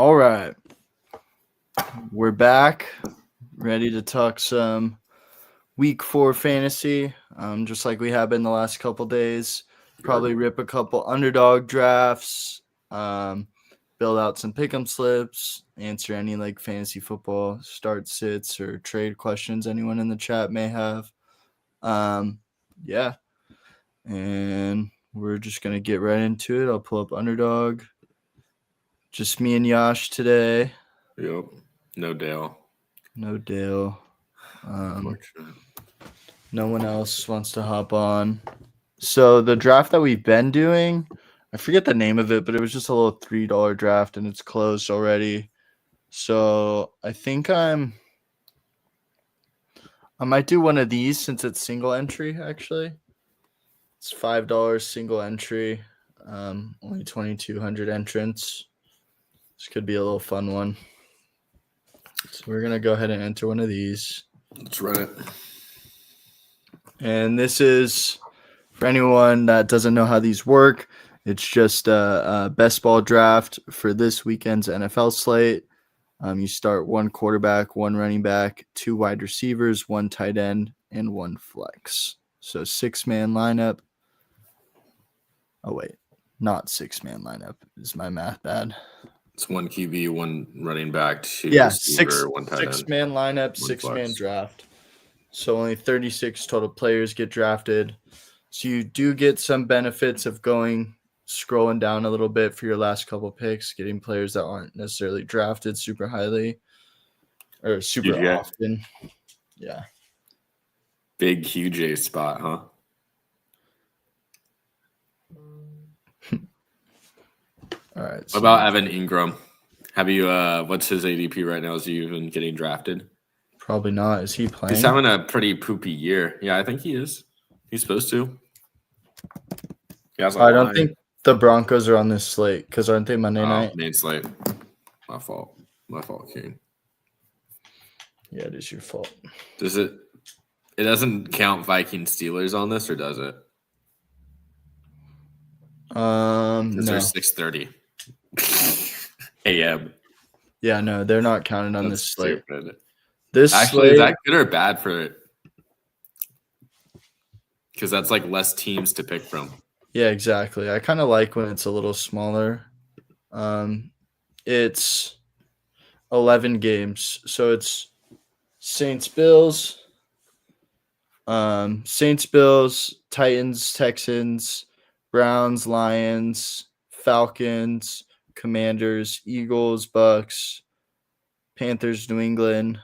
All right. We're back, ready to talk some week 4 fantasy, just like we have been the last couple days. Probably rip a couple underdog drafts, build out some pick'em slips, answer any like fantasy football start sits or trade questions anyone in the chat may have. Yeah. And we're just going to get right into it. I'll pull up underdog. Just me and Yash today. Yep. No Dale. No Dale. No one else wants to hop on. So the draft that we've been doing, I forget the name of it, but it was just a little $3 draft and it's closed already. So I think I might do one of these since it's single entry, actually. It's $5 single entry. Only 2,200 entrants. This could be a little fun one. So we're going to go ahead and enter one of these. Let's run it. And this is, for anyone that doesn't know how these work, it's just a best ball draft for this weekend's NFL slate. You start one quarterback, one running back, 2 wide receivers, 1 tight end, and 1 flex. So 6-man lineup. Oh, wait. Not 6-man lineup. Is my math bad? It's 1 QB, 1 running back, 2 receiver, 1 tight end. 6-man lineup, 6-man draft. So only 36 total players get drafted. So you do get some benefits of scrolling down a little bit for your last couple picks, getting players that aren't necessarily drafted super highly or super often. Yeah. Big QJ spot, huh? All right. What about Evan Ingram? Have you what's his ADP right now? Is he even getting drafted? Probably not. Is he playing? He's having a pretty poopy year. Yeah, I think he is. He's supposed to. I don't think the Broncos are on this slate because aren't they Monday night? Main slate. My fault. My fault, King. Yeah, it is your fault. Does it? It doesn't count Viking Steelers on this, or does it? No. They're 6:30 a.m. Yeah, no, they're not counted on this slate. Stupid. This actually, is that good or bad for it? Because that's like less teams to pick from. Yeah, exactly. I kind of like when it's a little smaller. It's 11 games, so it's Saints, Bills, Titans, Texans, Browns, Lions, Falcons, Commanders, Eagles, Bucks, Panthers, New England,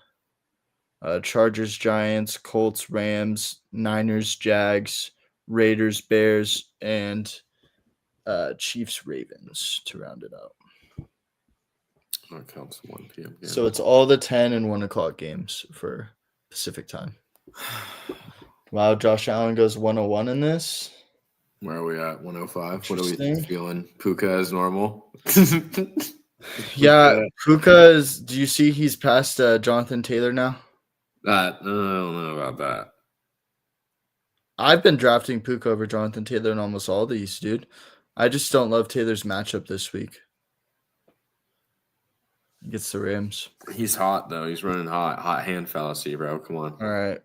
Chargers, Giants, Colts, Rams, Niners, Jags, Raiders, Bears, and Chiefs, Ravens to round it out. That counts 1 p.m. game. So it's all the 10 and 1 o'clock games for Pacific time. Wow, Josh Allen goes 101 in this. Where are we at? 105. What are we feeling? Puka as normal? Yeah, Puka is. Do you see he's past Jonathan Taylor now? I don't know about that. I've been drafting Puka over Jonathan Taylor in almost all these, dude. I just don't love Taylor's matchup this week. Gets the Rams. He's hot, though. He's running hot. Hot hand fallacy, bro. Come on. All right.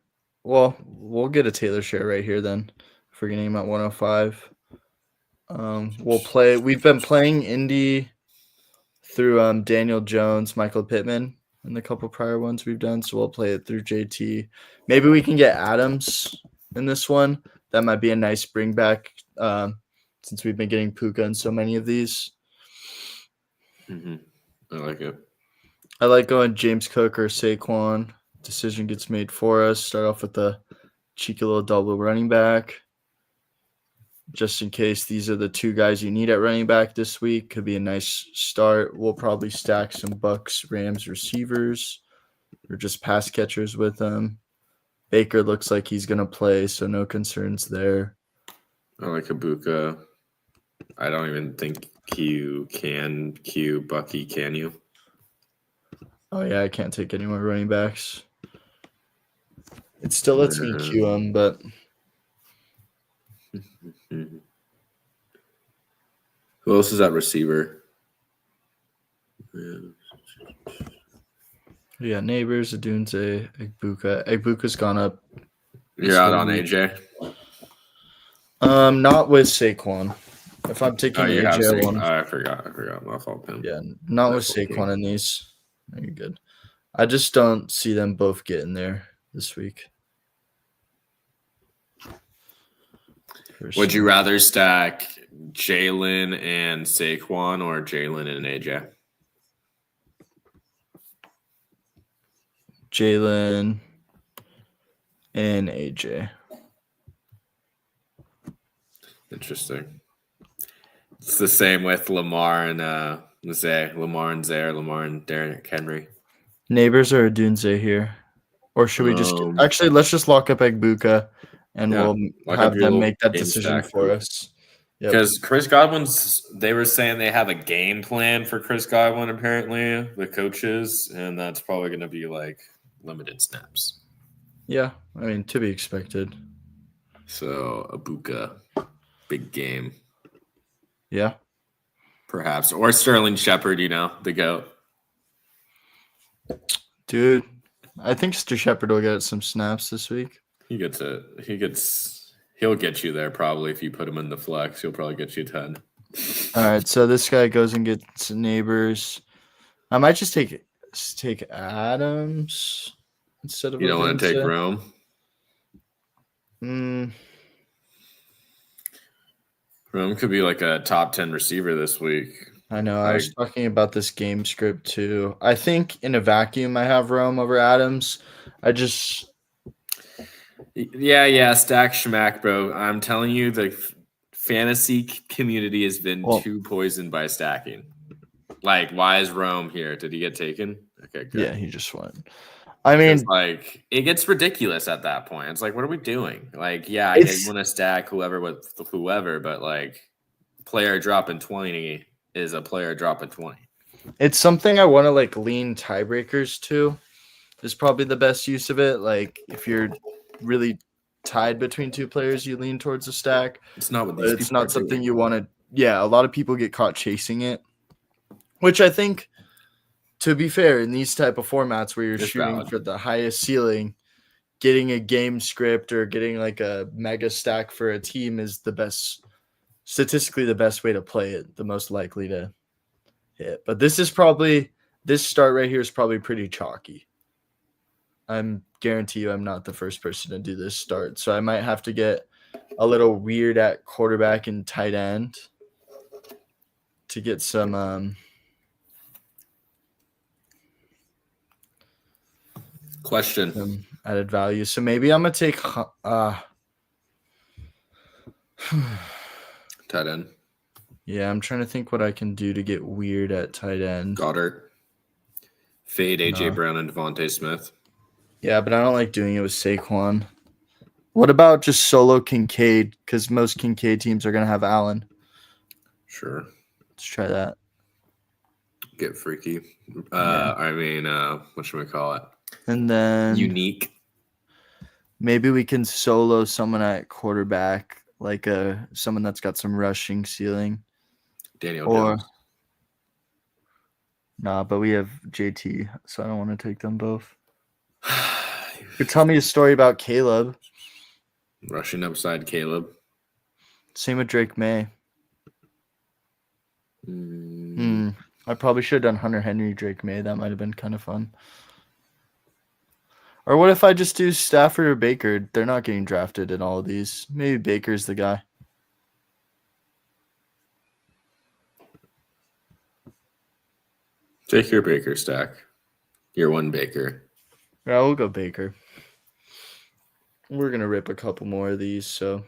Well, we'll get a Taylor share right here then. If we're getting him at 105. We'll play. We've been playing Indy through Daniel Jones, Michael Pittman, and the couple prior ones we've done. So we'll play it through JT. Maybe we can get Adams in this one. That might be a nice bring back since we've been getting Puka in so many of these. Mm-hmm. I like it. I like going James Cook or Saquon. Decision gets made for us. Start off with a cheeky little double running back. Just in case these are the 2 guys you need at running back this week. Could be a nice start. We'll probably stack some Bucks, Rams receivers or just pass catchers with them. Baker looks like he's going to play, so no concerns there. I like Ibuka. I don't even think Q Bucky, can you? Oh, yeah, I can't take any more running backs. It still lets me queue them, but... Who else is that receiver? Yeah. Yeah, Neighbors, Adunze, Egbuka. Egbuka's gone up. You're out on AJ. Not with Saquon. If I'm taking You have AJ, Saquon. I forgot. My fault, Pim. Yeah, not with That's okay. Saquon in these. You're good. I just don't see them both getting there this week. Would you rather stack Jalen and Saquon or Jalen and AJ? Jalen and AJ. Interesting. It's the same with Lamar and Zay. Lamar and Zay, or Lamar and Derrick Henry. Neighbors or Dunze here? Or should we just actually let's just lock up Egbuka and we'll have them make that decision for us. Because Chris Godwin's, they were saying they have a game plan for Chris Godwin, apparently, the coaches, and that's probably going to be like limited snaps. Yeah, I mean, to be expected. So, Abuka, big game. Yeah. Perhaps. Or Sterling Shepard, the GOAT. Dude, I think Shepard will get some snaps this week. He'll get you there probably if you put him in the flex. He'll probably get you 10. All right, so this guy goes and gets Neighbors. I might just take Adams instead of. You don't want to take Rome? Rome could be like a top 10 receiver this week. I know. I was talking about this game script too. I think in a vacuum, I have Rome over Adams. Yeah, stack schmack, bro. I'm telling you, the fantasy community has been too poisoned by stacking. Like, why is Rome here? Did he get taken? Okay, good. Yeah, he just went. I mean, like, it gets ridiculous at that point. It's like, what are we doing? Like, yeah, I want to stack whoever with whoever, but like, player dropping 20 is a player dropping 20. It's something I want to like lean tiebreakers to. Is probably the best use of it. Like, if you're really tied between two players, you lean towards a stack. It's not what these it's not something you want to. Yeah, a lot of people get caught chasing it, which I think, to be fair, in these type of formats where you're shooting for the highest ceiling, getting a game script or getting like a mega stack for a team is the best, statistically the best way to play it, the most likely to hit. But this start right here is probably pretty chalky. I'm guarantee you I'm not the first person to do this start. So I might have to get a little weird at quarterback and tight end to get some question added value. So maybe I'm gonna take tight end. Yeah, I'm trying to think what I can do to get weird at tight end. Goddard. Fade AJ Brown and Devontae Smith. Yeah, but I don't like doing it with Saquon. What about just solo Kincaid? Because most Kincaid teams are going to have Allen. Sure. Let's try that. Get freaky. I mean, what should we call it? And then unique. Maybe we can solo someone at quarterback, like someone that's got some rushing ceiling. Daniel Jones. Nah, but we have JT, so I don't want to take them both. You could tell me a story about Caleb. Rushing upside Caleb. Same with Drake May. I probably should have done Hunter Henry, Drake May. That might have been kind of fun. Or what if I just do Stafford or Baker? They're not getting drafted in all of these. Maybe Baker's the guy. Take your Baker stack. Your one Baker. Yeah, we'll go Baker. We're going to rip a couple more of these, so.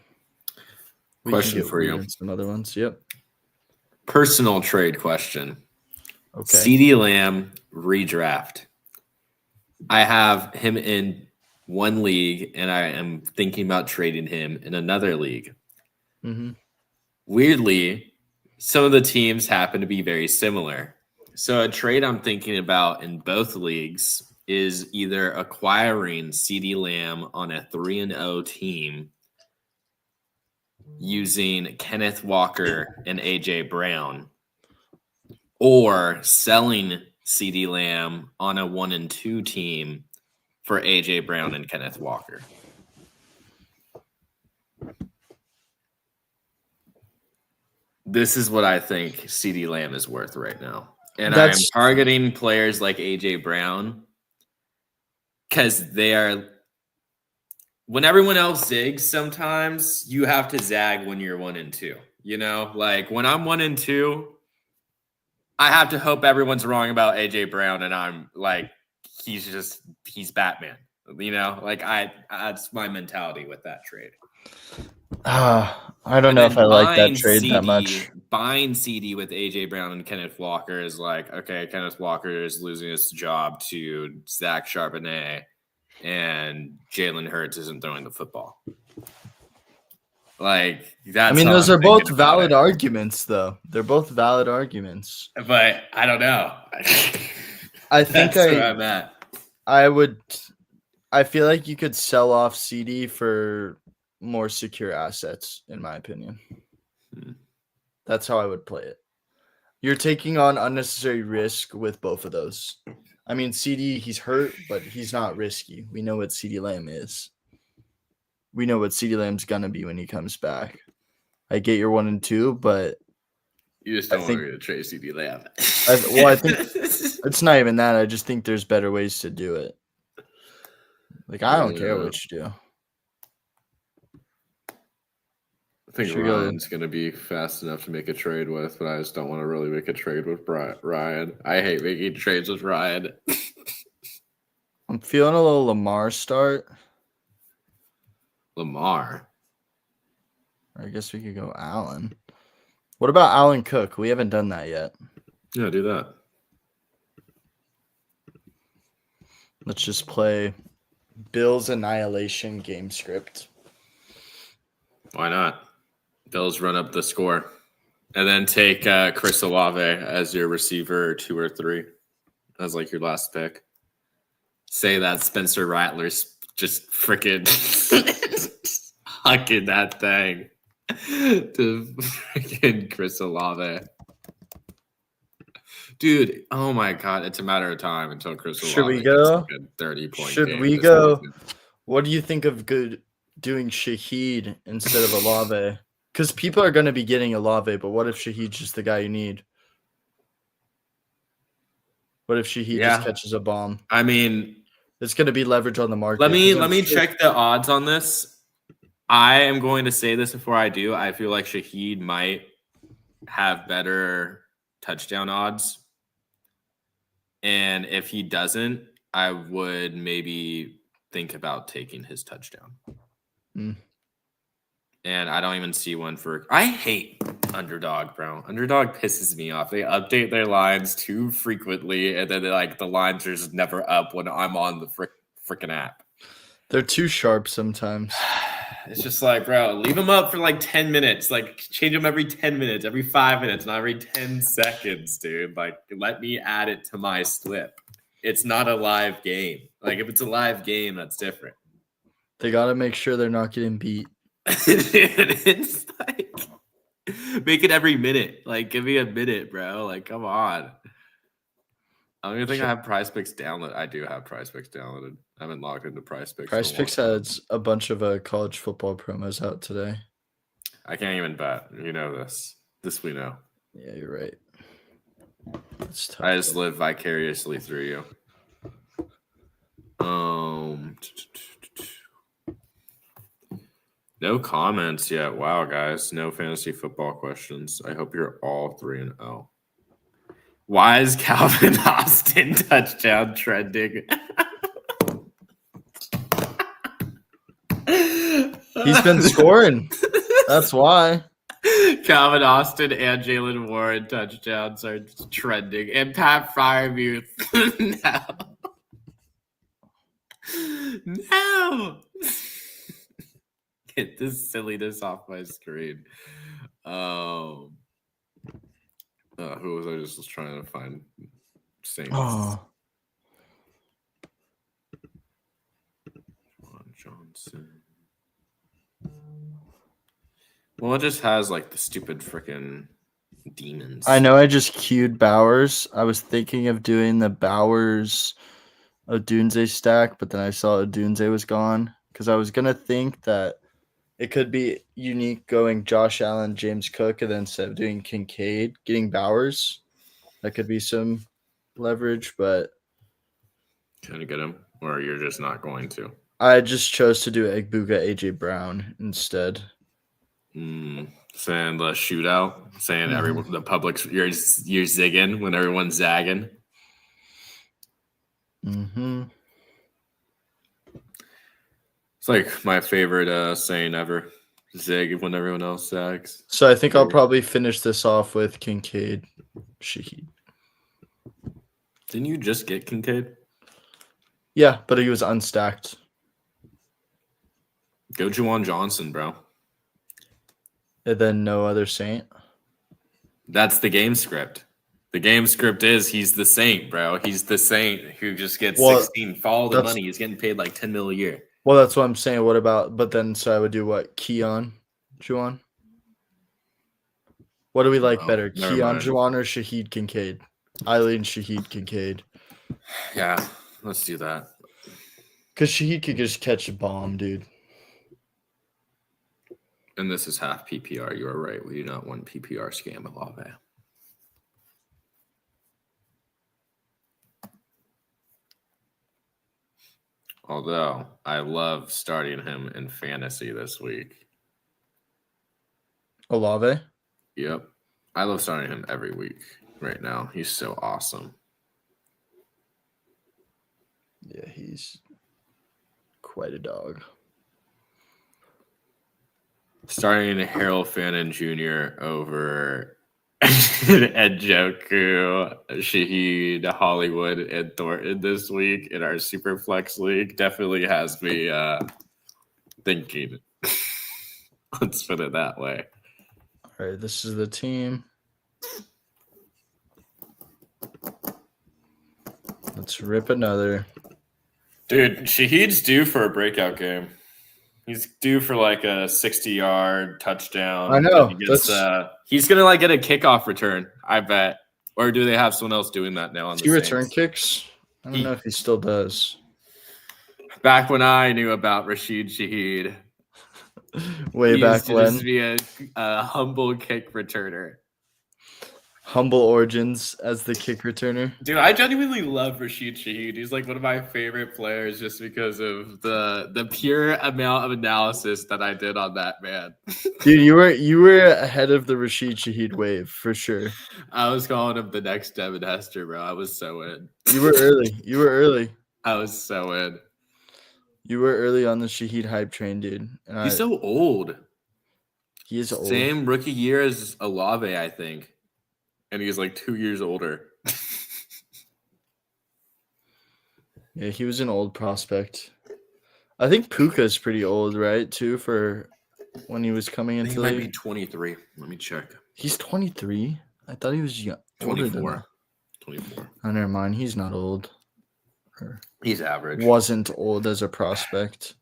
Question for you. Some other ones, yep. Personal trade question. Okay. CeeDee Lamb redraft. I have him in one league, and I am thinking about trading him in another league. Mm-hmm. Weirdly, some of the teams happen to be very similar. So a trade I'm thinking about in both leagues is either acquiring CeeDee Lamb on a 3-0 team using Kenneth Walker and AJ Brown, or selling CeeDee Lamb on a 1 and 2 team for AJ Brown and Kenneth Walker? This is what I think CeeDee Lamb is worth right now. And I'm targeting players like AJ Brown because they are. When everyone else zigs, sometimes you have to zag when you're 1 and 2. You know, like when I'm 1 and 2, I have to hope everyone's wrong about AJ Brown, and I'm like, he's Batman. You know, like that's my mentality with that trade. I don't know if I like that trade that much. Buying CeeDee with AJ Brown and Kenneth Walker is like, okay, Kenneth Walker is losing his job to Zach Charbonnet, and Jalen Hurts isn't throwing the football. Like that's. I mean, those are both valid arguments, though. They're both valid arguments. But I don't know. I think that's where I'm at. I feel like you could sell off CeeDee for more secure assets, in my opinion. That's how I would play it. You're taking on unnecessary risk with both of those. I mean, CeeDee, he's hurt, but he's not risky. We know what CeeDee Lamb is. We know what CeeDee Lamb's gonna be when he comes back. I get your 1 and 2, but you just don't want to trade CeeDee Lamb. I think it's not even that. I just think there's better ways to do it. Like, I don't care what you do. I think Ryan's going to be fast enough to make a trade with, but I just don't want to really make a trade with Ryan. I hate making trades with Ryan. I'm feeling a little Lamar start. Lamar? I guess we could go Allen. What about Allen Cook? We haven't done that yet. Yeah, do that. Let's just play Bills Annihilation game script. Why not? Bills run up the score. And then take Chris Olave as your receiver 2 or 3 as like your last pick. Say that Spencer Rattler's just freaking hucking that thing to freaking Chris Olave. Dude, oh my God, it's a matter of time until Chris Olave Should we go? Like a 30-point Should game we go? What do you think of doing Shaheed instead of Olave? Because people are going to be getting Olave, but what if Shaheed's just the guy you need? What if Shaheed just catches a bomb? I mean, it's going to be leverage on the market. Let me check the odds on this. I am going to say this before I do. I feel like Shaheed might have better touchdown odds. And if he doesn't, I would maybe think about taking his touchdown. And I don't even see one for. I hate Underdog, bro. Underdog pisses me off. They update their lines too frequently, and then the lines are just never up when I'm on the freaking app. They're too sharp sometimes. It's just like, bro, leave them up for like 10 minutes. Like, change them every 10 minutes, every 5 minutes, not every 10 seconds, dude. Like, let me add it to my slip. It's not a live game. Like, if it's a live game, that's different. They got to make sure they're not getting beat. It's like, make it every minute. Like, give me a minute, bro. Like, come on. I don't even think I have Prize Picks downloaded. I do have Prize Picks downloaded. I haven't logged into Prize Picks. Prize Picks has a bunch of college football promos out today. I can't even bet. You know this. This we know. Yeah, you're right. I just live vicariously through you. No comments yet. Wow, guys. No fantasy football questions. I hope you're all 3-0. Why is Calvin Austin touchdown trending? He's been scoring. That's why. Calvin Austin and Jalen Warren touchdowns are trending. And Pat Fryermuth. No. Get this silliness off my screen. Who was I just trying to find? Saints. Oh. Johnson. Well, it just has like the stupid freaking Demons. I know I just queued Bowers. I was thinking of doing the Bowers Odunze stack, but then I saw Odunze was gone because I was gonna think that it could be unique going Josh Allen, James Cook, and then instead of doing Kincaid, getting Bowers. That could be some leverage, but Trying to get him, or you're just not going to. I just chose to do Egbuka AJ Brown instead. Saying the shootout, saying everyone, the public's you're zigging when everyone's zagging. Mm-hmm. It's like my favorite saying ever. Zig when everyone else zags. So I think I'll probably finish this off with Kincaid, Shaheed. Didn't you just get Kincaid? Yeah, but he was unstacked. Go Juwan Johnson, bro. And then no other Saint. That's the game script. The game script is he's the Saint, bro. He's the Saint who just gets 16. Follow the money. He's getting paid like $10 million a year. Well, that's what I'm saying. What about? But then, so I would do what? Keon, Juwan. What do we like better, Keon Juwan or Shaheed Kincaid? Eileen Shaheed Kincaid. Yeah, let's do that. Because Shaheed could just catch a bomb, dude. And this is half PPR. You are right. We do not want PPR scam at Olave. Although I love starting him in fantasy this week. Olave? Yep. I love starting him every week right now. He's so awesome. Yeah, he's quite a dog. Starting Harold Fannin Jr. over Njoku, Shaheed, Hollywood, and Thornton this week in our Super Flex League definitely has me thinking. Let's put it that way. All right, this is the team. Let's rip another. Dude, Shaheed's due for a breakout game. He's due for like a 60-yard touchdown. I know. He's gonna like get a kickoff return, I bet. Or do they have someone else doing that now on the Saints? Return kicks? I don't know if he still does. Back when I knew about Rashid Shaheed. Way back when. Just be a humble kick returner. Humble origins as the kick returner. Dude, I genuinely love Rashid Shaheed. He's like one of my favorite players just because of the pure amount of analysis that I did on that man. Dude, you were ahead of the Rashid Shaheed wave for sure. I was calling him the next Devin Hester, bro. I was so in. You were early. I was so in. You were early on the Shaheed hype train, dude. And he's so old. He is old. Same rookie year as Olave, I think. And he's like 2 years older. Yeah, he was an old prospect. I think Puka is pretty old, right? Too, for when he was coming into the league. He might be 23. Let me check. He's 23. I thought he was young. 24. 24. Oh, never mind. He's not old. He's average. Wasn't old as a prospect.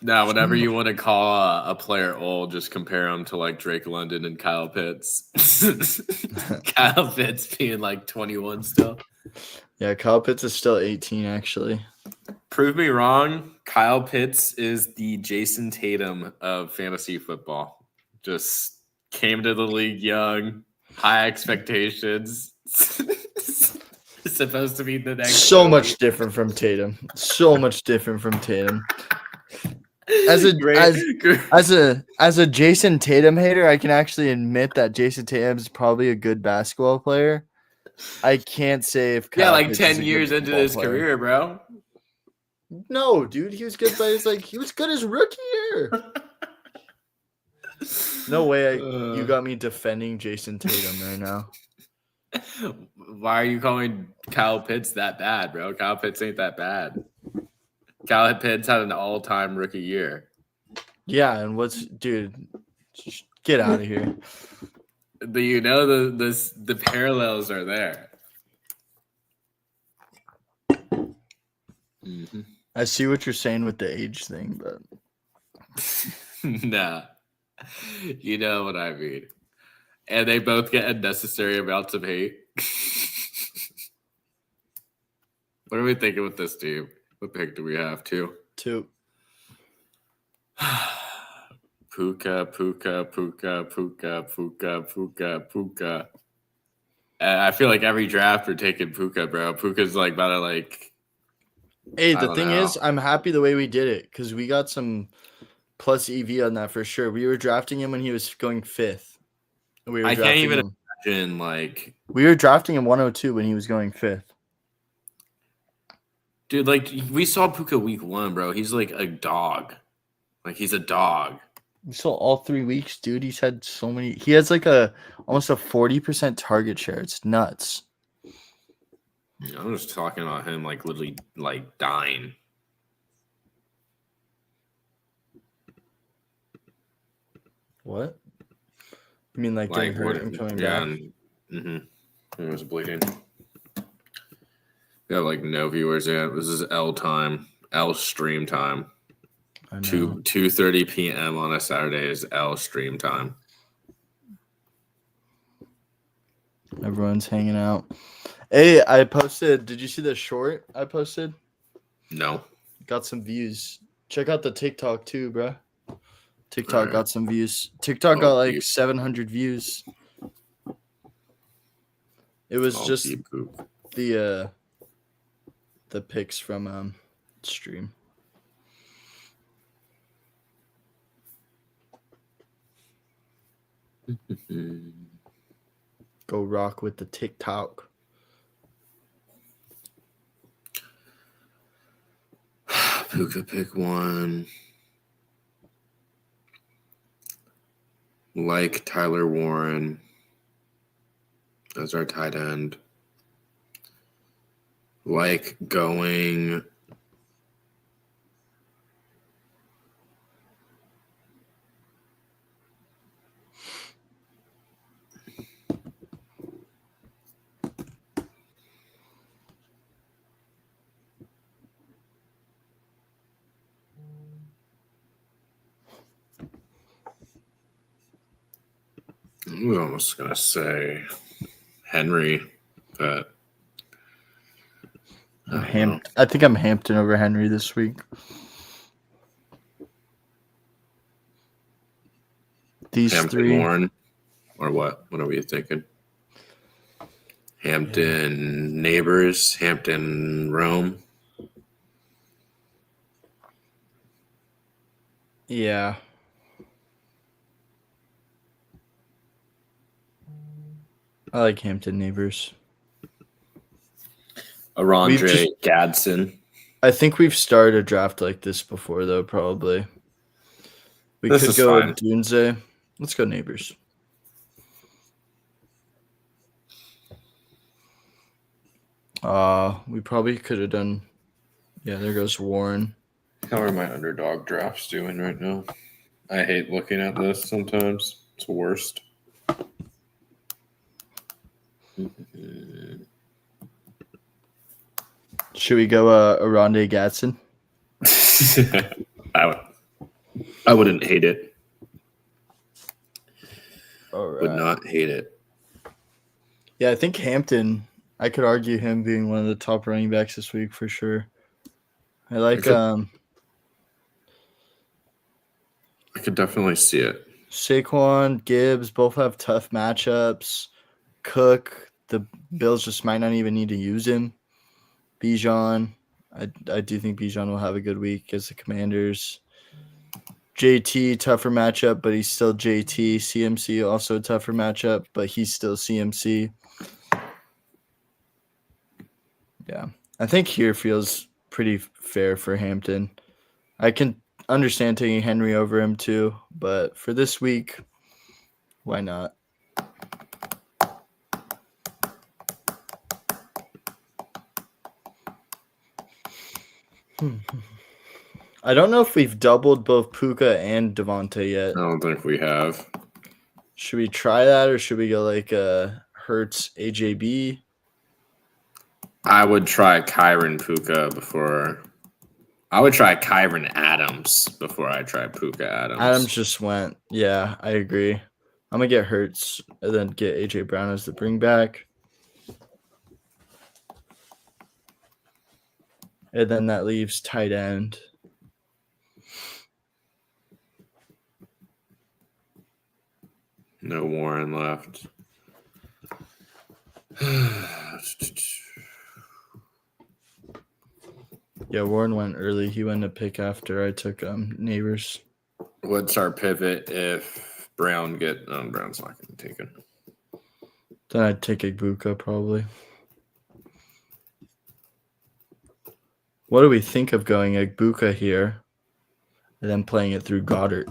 Now, whenever you want to call a player old, just compare him to like Drake London and Kyle Pitts. Kyle Pitts being like 21 still. Yeah, Kyle Pitts is still 18, actually. Prove me wrong. Kyle Pitts is the Jason Tatum of fantasy football. Just came to the league young, high expectations. Supposed to be the next. So much different from Tatum. As a Jason Tatum hater, I can actually admit that Jason Tatum is probably a good basketball player. I can't say if Kyle like Pitts 10 years into his career, bro. No, dude, he was good, but he was good his rookie year. No way, you got me defending Jason Tatum right now. Why are you calling Kyle Pitts that bad, bro? Kyle Pitts ain't that bad. Kyle Pitts had an all-time rookie year. Yeah, and dude, get out of here. The parallels are there. Mm-hmm. I see what you're saying with the age thing, but nah, you know what I mean. and they both get unnecessary amounts of hate. What are we thinking with this team? What pick do we have? 2. 2. Puka. I feel like every draft we're taking Puka, bro. Puka's like about to like. Hey, I the don't thing know. is, I'm happy the way we did it because we got some plus EV on that for sure. We were drafting him when he was going 5th. I can't even imagine like. We were drafting him 102 when he was going 5th. Dude, like we saw Puka week 1, bro. He's like a dog. Like he's a dog. We saw all 3 weeks, dude. He's had so many. He has like almost a 40% target share. It's nuts. I'm just talking about him like literally like dying. What? You mean like getting hurt and coming back? He was bleeding. We have like no viewers yet. This is L time. L stream time. 2:30 p.m. on a Saturday is L stream time. Everyone's hanging out. Hey, I posted. Did you see the short I posted? No. Got some views. Check out the TikTok too, bro. TikTok got some views. TikTok got like 700 views. It was just the pics from stream. Go rock with the TikTok. Puka pick 1. Like Tyler Warren as our tight end. Like going I was almost going to say Henry, but I think I'm Hampton over Henry this week. These Hampton 3. Warren, or what? What are we thinking? Hampton Neighbors, Hampton Rome. Yeah. I like Hampton Neighbors. Arondre Gadsden. I think we've started a draft like this before, though, probably. We could go Dunze. Let's go Neighbors. We probably could have done. Yeah, there goes Warren. How are my underdog drafts doing right now? I hate looking at this sometimes. It's the worst. Should we go Arondre Gadsden? I wouldn't hate it. All right. Would not hate it. Yeah, I think Hampton, I could argue him being one of the top running backs this week for sure. I could definitely see it. Saquon, Gibbs, both have tough matchups. Cook, the Bills just might not even need to use him. Bijan, I do think Bijan will have a good week as the Commanders. JT, tougher matchup, but he's still JT. CMC, also a tougher matchup, but he's still CMC. Yeah, I think here feels pretty fair for Hampton. I can understand taking Henry over him too, but for this week, why not? I don't know if we've doubled both Puka and Devontae yet. I don't think we have. Should we try that, or should we go like Hurts AJB? I would try Kyron Puka before. I would try Kyron Adams before I try Puka Adams. Adams just went. Yeah, I agree. I'm going to get Hurts and then get A.J. Brown as the bring back. And then that leaves tight end. No Warren left. Yeah, Warren went early. He went to pick after I took Neighbors. What's our pivot if Brown's not getting taken? Then I'd take Ibuka probably. What do we think of going Ibuka here and then playing it through Goddard?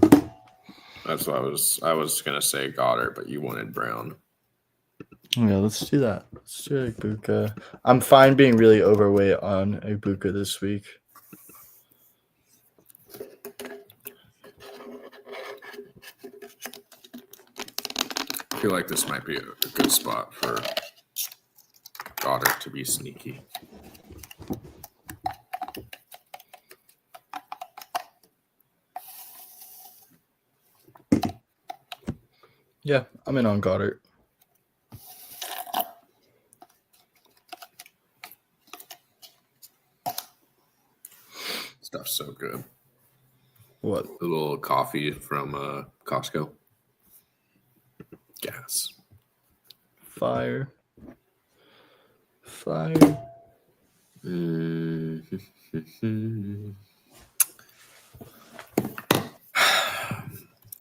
That's what I was gonna say Goddard, but you wanted Brown. Yeah, let's do that. Let's do Ibuka. I'm fine being really overweight on Ibuka this week. I feel like this might be a good spot for Goddard to be sneaky. Yeah, I'm in on Goddard. Stuff's so good. What? A little coffee from Costco. Gas. Fire.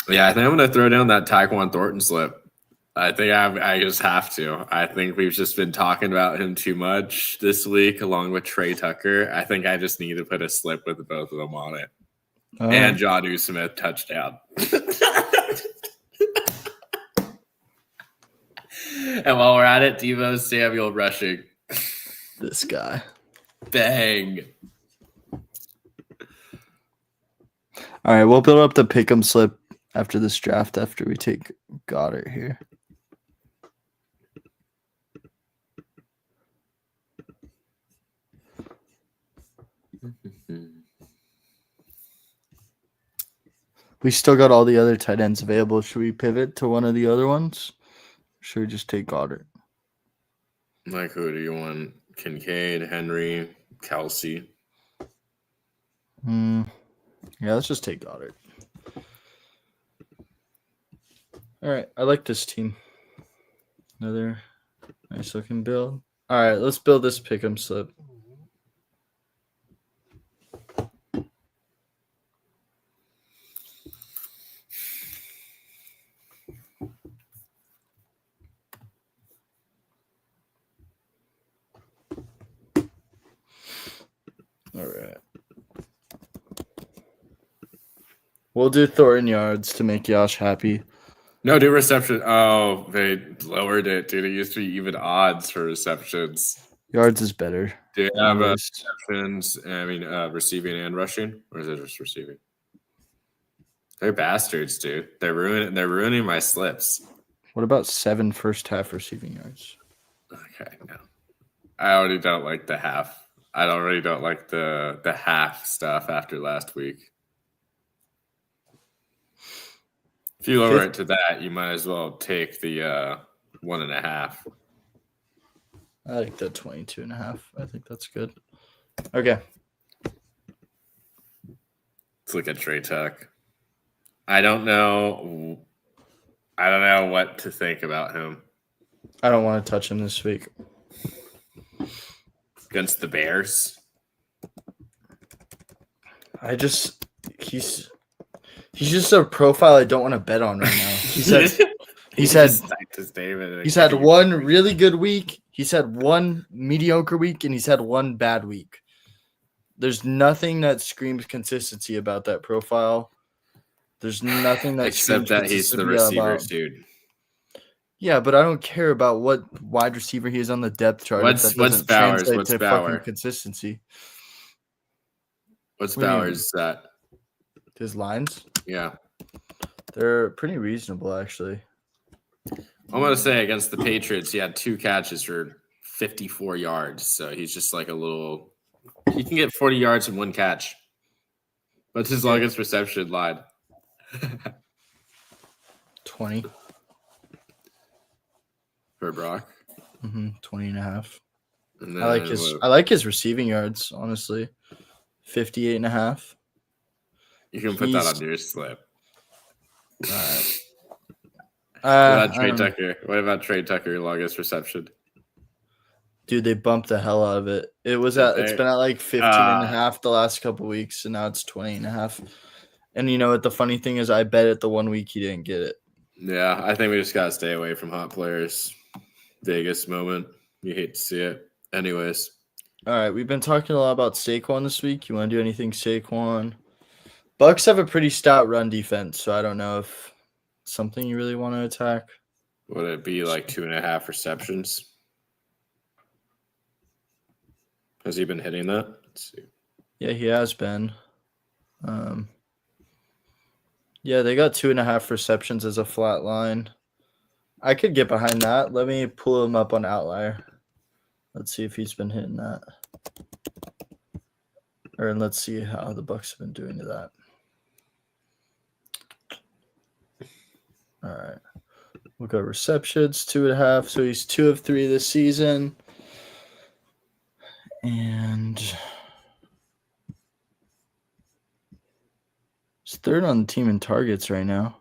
Yeah, I think I'm going to throw down that Tyquan Thornton slip. I think I just have to. I think we've just been talking about him too much this week, along with Trey Tucker. I think I just need to put a slip with both of them on it. And Jonnu Smith touchdown. And while we're at it, Devo Samuel rushing. This guy. Bang. All right, we'll build up the pick'em slip after this draft after we take Goddard here. We still got all the other tight ends available. Should we pivot to one of the other ones? Or should we just take Goddard? Like, who do you want? Kincaid, Henry, Kelsey. Yeah, let's just take Goddard. All right, I like this team. Another nice looking build. All right, let's build this pick'em slip. All right. We'll do Thornton yards to make Yash happy. No, do reception. Oh, they lowered it, dude. It used to be even odds for receptions. Yards is better. Do you have receptions? Receiving and rushing, or is it just receiving? They're bastards, dude. They're ruining my slips. What about 7 first half receiving yards? Okay, no. I already don't like the half. I already don't like the half stuff after last week. If you lower it to that, you might as well take the 1.5. I like the 22.5. I think that's good. Okay. Let's look at Trey Tuck. I don't know what to think about him. I don't want to touch him this week. Against the Bears? He's just a profile I don't want to bet on right now. He's had one really good week. He's had one mediocre week, and he's had one bad week. There's nothing that screams consistency about that profile. There's nothing that except that he's the receiver, dude. Yeah, but I don't care about what wide receiver he is on the depth chart. What's Bowers? What's Bowers? Consistency. What's Bowers at? His lines? Yeah. They're pretty reasonable, actually. I'm going to say against the Patriots, he had 2 catches for 54 yards. So he's just like he can get 40 yards in 1 catch. What's his longest reception line? 20. for Brock. 20 and a half. And I like his receiving yards, honestly. 58 and a half. You can put that on your slip. All right. What about Trey Tucker, longest reception? Dude, they bumped the hell out of it. It's been at like 15 and a half the last couple weeks, and now it's 20 and a half. And you know what the funny thing is, I bet it the 1 week he didn't get it. Yeah, I think we just gotta stay away from hot players. Vegas moment. You hate to see it. Anyways. All right, we've been talking a lot about Saquon this week. You want to do anything Saquon? Bucks have a pretty stout run defense, so I don't know if it's something you really want to attack. Would it be like 2.5 receptions? Has he been hitting that? Let's see. Yeah, he has been. Yeah, they got 2.5 receptions as a flat line. I could get behind that. Let me pull him up on Outlier. Let's see if he's been hitting that. Or let's see how the Bucks have been doing to that. All right. We'll go receptions, 2.5. So he's 2 of 3 this season. And he's 3rd on the team in targets right now.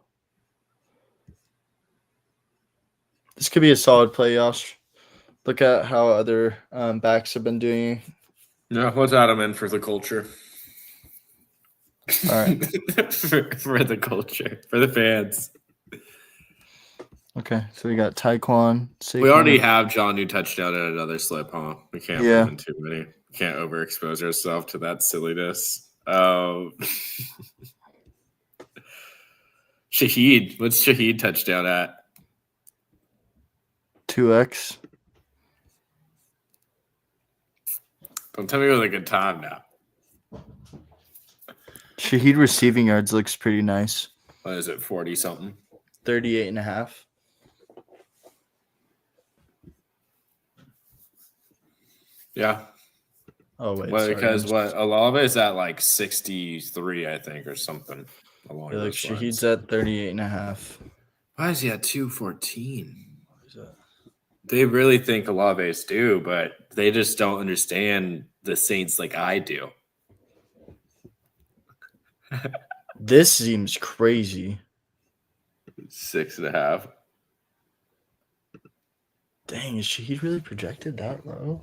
This could be a solid play, Josh. Look at how other backs have been doing. No, let's add him in for the culture. All right. for the culture, for the fans. Okay, so we got Saquon. We already have John New touchdown and another slip, huh? We can't put in too many. Can't overexpose ourselves to that silliness. Shaheed, what's Shaheed touchdown at? 2x. Don't tell me it was a good time now. Shaheed receiving yards looks pretty nice. What is it, 40 something? 38 and a half. Yeah. Oh wait, because Olave is at like 63, I think, or something. Along those Shaheed's at 38 and a half. Why is he at 214? What is that? They really think Olave's due, but they just don't understand the Saints like I do. This seems crazy. 6.5. Dang, is Shaheed really projected that low?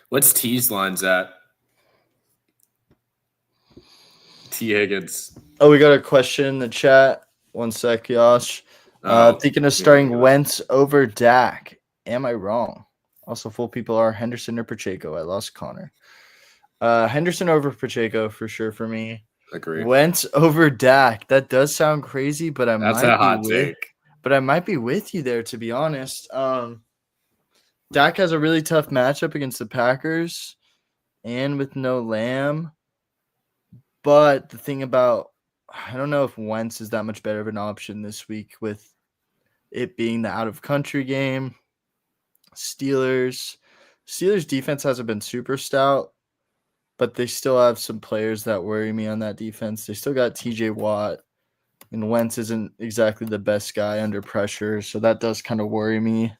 What's T's lines at? T. Higgins. Oh, we got a question in the chat. One sec, Josh. Thinking of starting Wentz over Dak. Am I wrong? Also, full people are Henderson or Pacheco. I lost Connor. Henderson over Pacheco for sure for me. Agree. Wentz over Dak. That does sound crazy, but that's a hot take. But I might be with you there, to be honest. Dak has a really tough matchup against the Packers and with no Lamb. But the thing about, I don't know if Wentz is that much better of an option this week with it being the out-of-country game. Steelers defense hasn't been super stout, but they still have some players that worry me on that defense. They still got TJ Watt, and Wentz isn't exactly the best guy under pressure, so that does kind of worry me.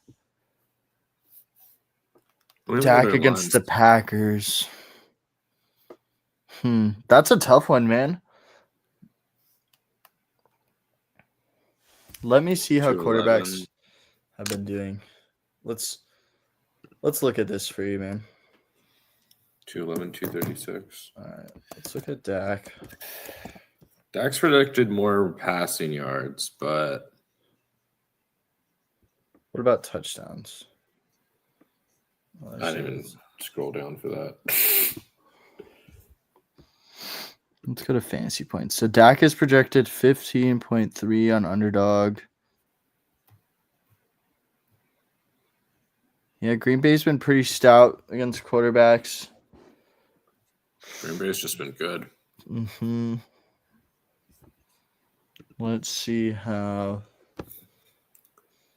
Dak against the Packers. That's a tough one, man. Let me see how quarterbacks have been doing. Let's look at this for you, man. 211, 236. All right, let's look at Dak. Dak's predicted more passing yards, but what about touchdowns? I didn't even scroll down for that. Let's go to fantasy points. So Dak is projected 15.3 on Underdog. Yeah, Green Bay's been pretty stout against quarterbacks. Green Bay's just been good. Let's see how.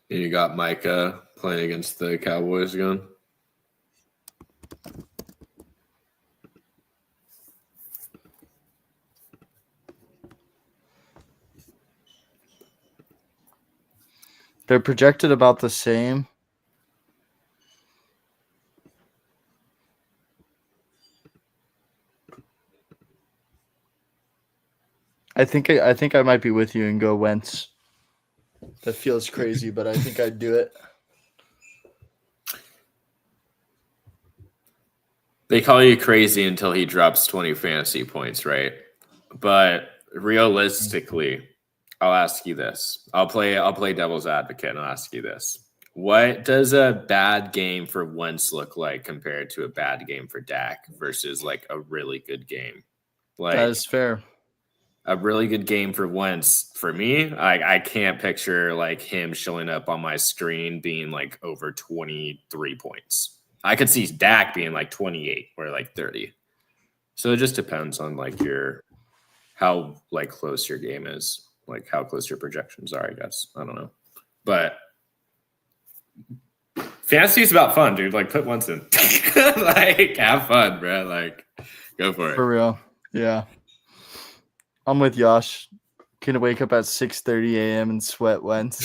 You got Micah playing against the Cowboys again. They're projected about the same. I think I might be with you and go Wentz. That feels crazy, but I think I'd do it. They call you crazy until he drops 20 fantasy points, right? But realistically, I'll ask you this. I'll play devil's advocate and I'll ask you this. What does a bad game for Wentz look like compared to a bad game for Dak versus like a really good game? Like That is fair. a really good game for Wentz, for me, I can't picture like him showing up on my screen being like over 23 points. I could see Dak being like 28 or like 30. So it just depends on like how like close your game is, like how close your projections are, I guess. I don't know. But fantasy is about fun, dude. Like put Wentz in. Like have fun, bro. Like go for it. For real. Yeah. I'm with Yosh. Gonna wake up at 6:30 a.m. and sweat Wentz.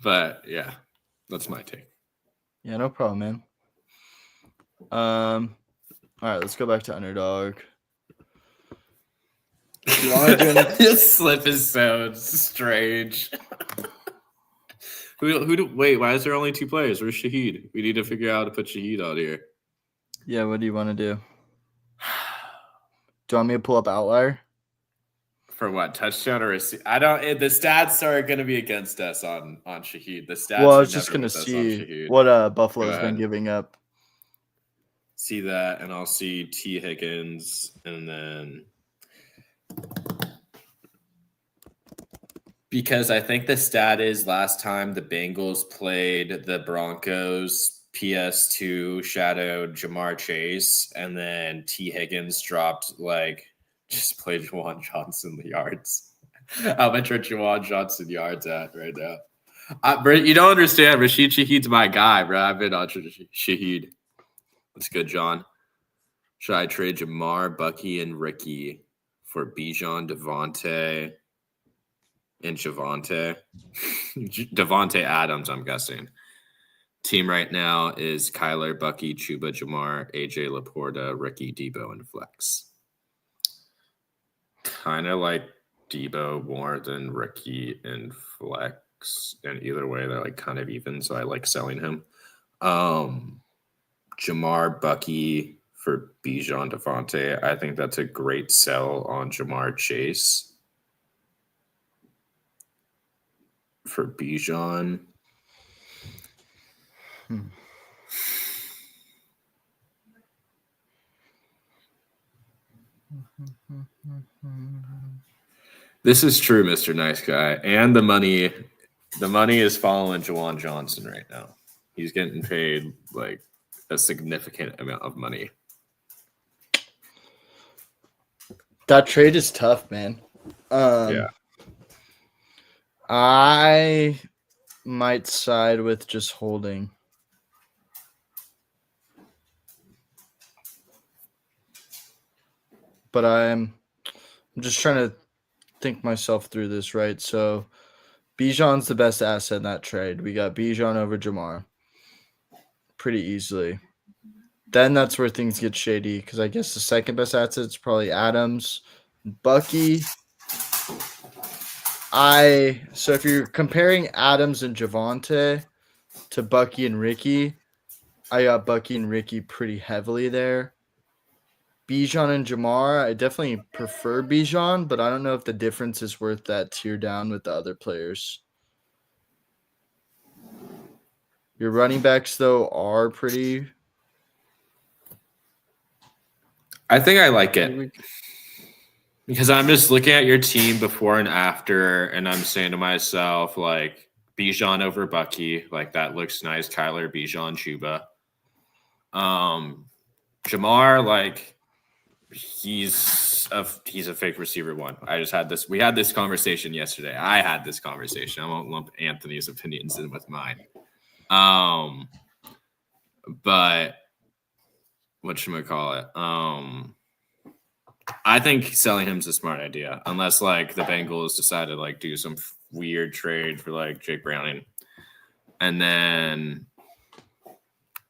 But yeah, that's my take. Yeah, no problem, man. All right, let's go back to underdog. You want to do anything? This slip is so strange. Wait, why is there only 2 players? Where's Shaheed? We need to figure out how to put Shaheed out here. Yeah, what do you want to do? Do you want me to pull up Outlier? For what? Touchdown or receive? I don't. The stats are going to be against us on Shaheed. The stats. Well, I are was just never gonna with us on see Shaheed. what Buffalo's Go been ahead. giving up. See that, and I'll see T. Higgins, and then because I think the stat is last time the Bengals played the Broncos, PS2 shadowed Jamar Chase, and then T. Higgins dropped just played Juwan Johnson the yards. How much are Juwan Johnson yards at right now? You don't understand. Rashid Shaheed's my guy, bro. I've been on Shaheed. That's good, John. Should I trade Jamar, Bucky, and Ricky for Bijan, Devontae, and Javonte? Devontae Adams, I'm guessing. Team right now is Kyler, Bucky, Chuba, Jamar, AJ Laporta, Ricky, Debo, and Flex. Kind of like Debo more than Ricky and Flex. And either way, they're like kind of even, so I like selling him. Jamar, Bucky for Bijan, Devontae. I think that's a great sell on Jamar Chase. For Bijan. This is true, Mr. Nice Guy. And the money is following Juwan Johnson right now. He's getting paid like a significant amount of money. That trade is tough, man. Yeah. I might side with just holding. But I'm just trying to think myself through this, right? So Bijan's the best asset in that trade. We got Bijan over Jamar pretty easily. Then that's where things get shady because I guess the second best asset is probably Adams. Bucky. So if you're comparing Adams and Javonte to Bucky and Ricky, I got Bucky and Ricky pretty heavily there. Bijan and Jamar, I definitely prefer Bijan, but I don't know if the difference is worth that tier down with the other players. Your running backs, though, are pretty. I think I like it because I'm just looking at your team before and after, and I'm saying to myself, like, Bijan over Bucky, like that looks nice. Kyler, Bijan, Chuba. Jamar, like, he's a fake receiver one. We had this conversation yesterday. I had this conversation. I won't lump Anthony's opinions in with mine. But whatchamacallit? I think selling him is a smart idea, unless like the Bengals decide to like do some weird trade for like Jake Browning, and then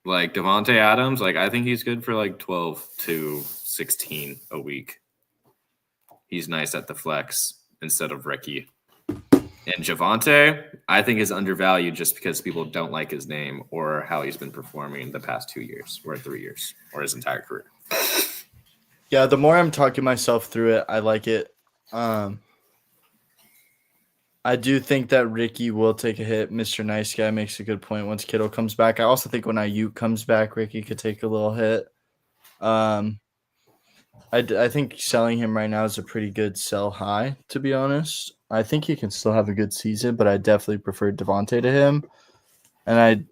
like Devontae Adams, like I think he's good for like 12 to 16 a week. He's nice at the flex instead of Ricky. And Javonte, I think is undervalued just because people don't like his name or how he's been performing the past 2 years or 3 years or his entire career. Yeah, the more I'm talking myself through it, I like it. I do think that Ricky will take a hit. Mr. Nice Guy makes a good point once Kittle comes back. I also think when Ayuk comes back, Ricky could take a little hit. I think selling him right now is a pretty good sell high, to be honest. I think he can still have a good season, but I definitely prefer Devontae to him. And I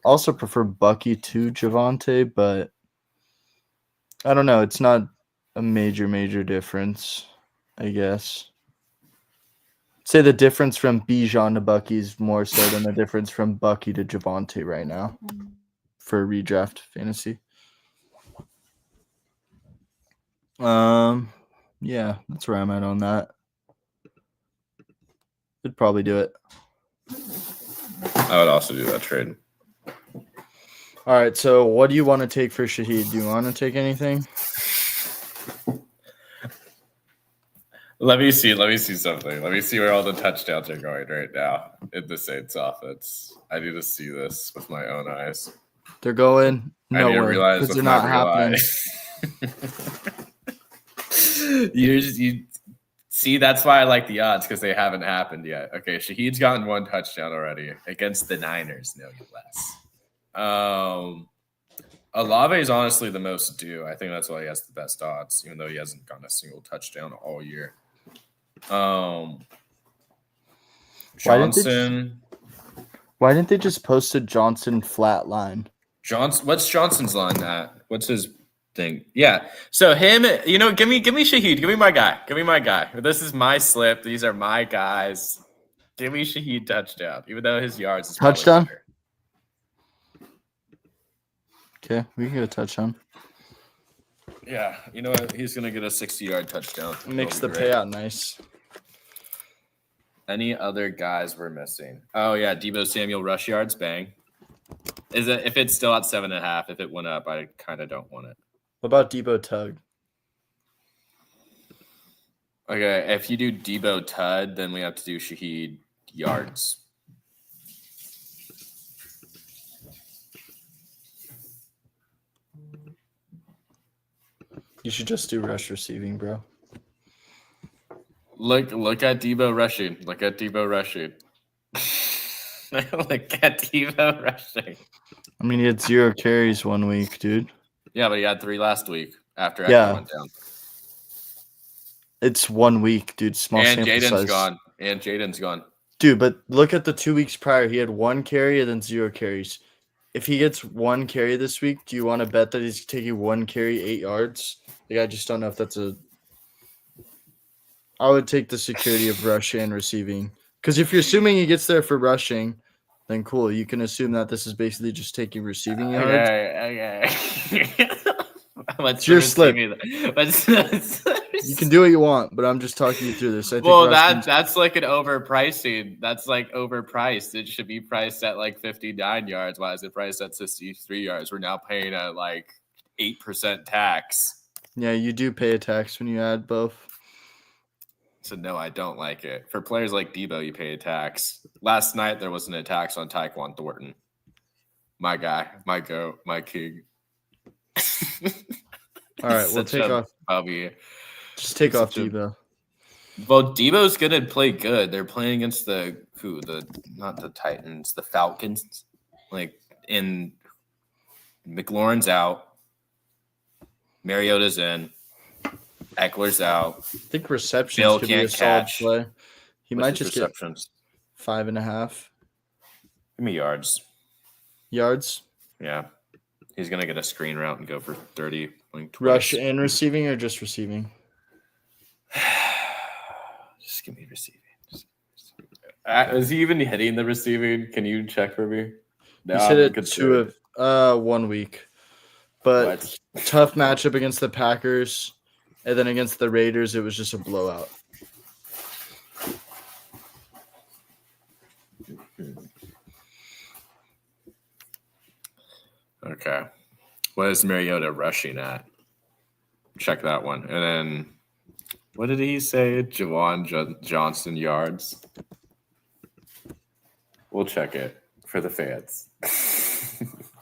also prefer Bucky to Javonte, but I don't know. It's not a major difference, I guess. Say the difference from Bijan to Bucky is more so than the difference from Bucky to Javonte right now for redraft fantasy. Yeah, that's where I'm at on that. Could probably do it. I would also do that trade. All right, so what do you want to take for Shaheed? Do you want to take anything? Let me see something. Let me see where all the touchdowns are going right now in the Saints offense. I need to see this with my own eyes. They're going nowhere because they're not happening. You see, that's why I like the odds because they haven't happened yet. Okay, Shaheed's gotten 1 touchdown already against the Niners, no less. Olave is honestly the most due. I think that's why he has the best odds, even though he hasn't gotten a single touchdown all year. Johnson. Why didn't they just post a Johnson flat line? What's Johnson's line at? What's his thing? Yeah. So him, give me Shaheed. Give me my guy. This is my slip. These are my guys. Give me Shaheed touchdown, even though his yards is touchdown. Okay, we can get a touchdown. Yeah, you know what? He's gonna get a 60-yard touchdown. Makes the payout nice. Any other guys we're missing? Oh yeah, Deebo Samuel rush yards, bang. If it's still at 7.5? If it went up, I kind of don't want it. What about Deebo Tug? Okay, if you do Deebo Tud, then we have to do Shaheed yards. You should just do rush receiving, bro. Look at Deebo rushing. Look at Deebo rushing. I mean, he had 0 carries 1 week, dude. Yeah, but he had 3 last week after Eckler went down. It's 1 week, dude. Small and sample size. Jaden's gone. Dude, but look at the 2 weeks prior. He had 1 carry and then 0 carries. If he gets 1 carry this week, do you want to bet that he's taking 1 carry, 8 yards? Like, I just don't know if that's I would take the security of rush and receiving. Because if you're assuming he gets there for rushing, then cool. You can assume that this is basically just taking receiving yards. Okay. It's your slip. You can do what you want, but I'm just talking you through this. I think that's like an overpricing. That's like overpriced. It should be priced at like 59 yards. Why is it priced at 63 yards? We're now paying at like 8% tax. Yeah, you do pay a tax when you add both. So no, I don't like it. For players like Deebo, you pay a tax. Last night there wasn't a tax on Tyquan Thornton. My guy, my goat, my king. All right, we'll take off. Bobby. Just take off Deebo. Well, Deebo's gonna play good. They're playing against not the Titans, the Falcons. In McLaurin's out. Mariota's in. Eckler's out. I think receptions Bill could be a solid play. He might just get 5.5. Give me yards. Yards? Yeah. He's going to get a screen route and go for 30. Rush and receiving or just receiving? Just give me receiving. Is he even hitting the receiving? Can you check for me? No, he's hit it 2 of 1 week. But tough matchup against the Packers. And then against the Raiders, it was just a blowout. Okay. What is Mariota rushing at? Check that one. And then what did he say? Jawan Johnson yards. We'll check it for the fans.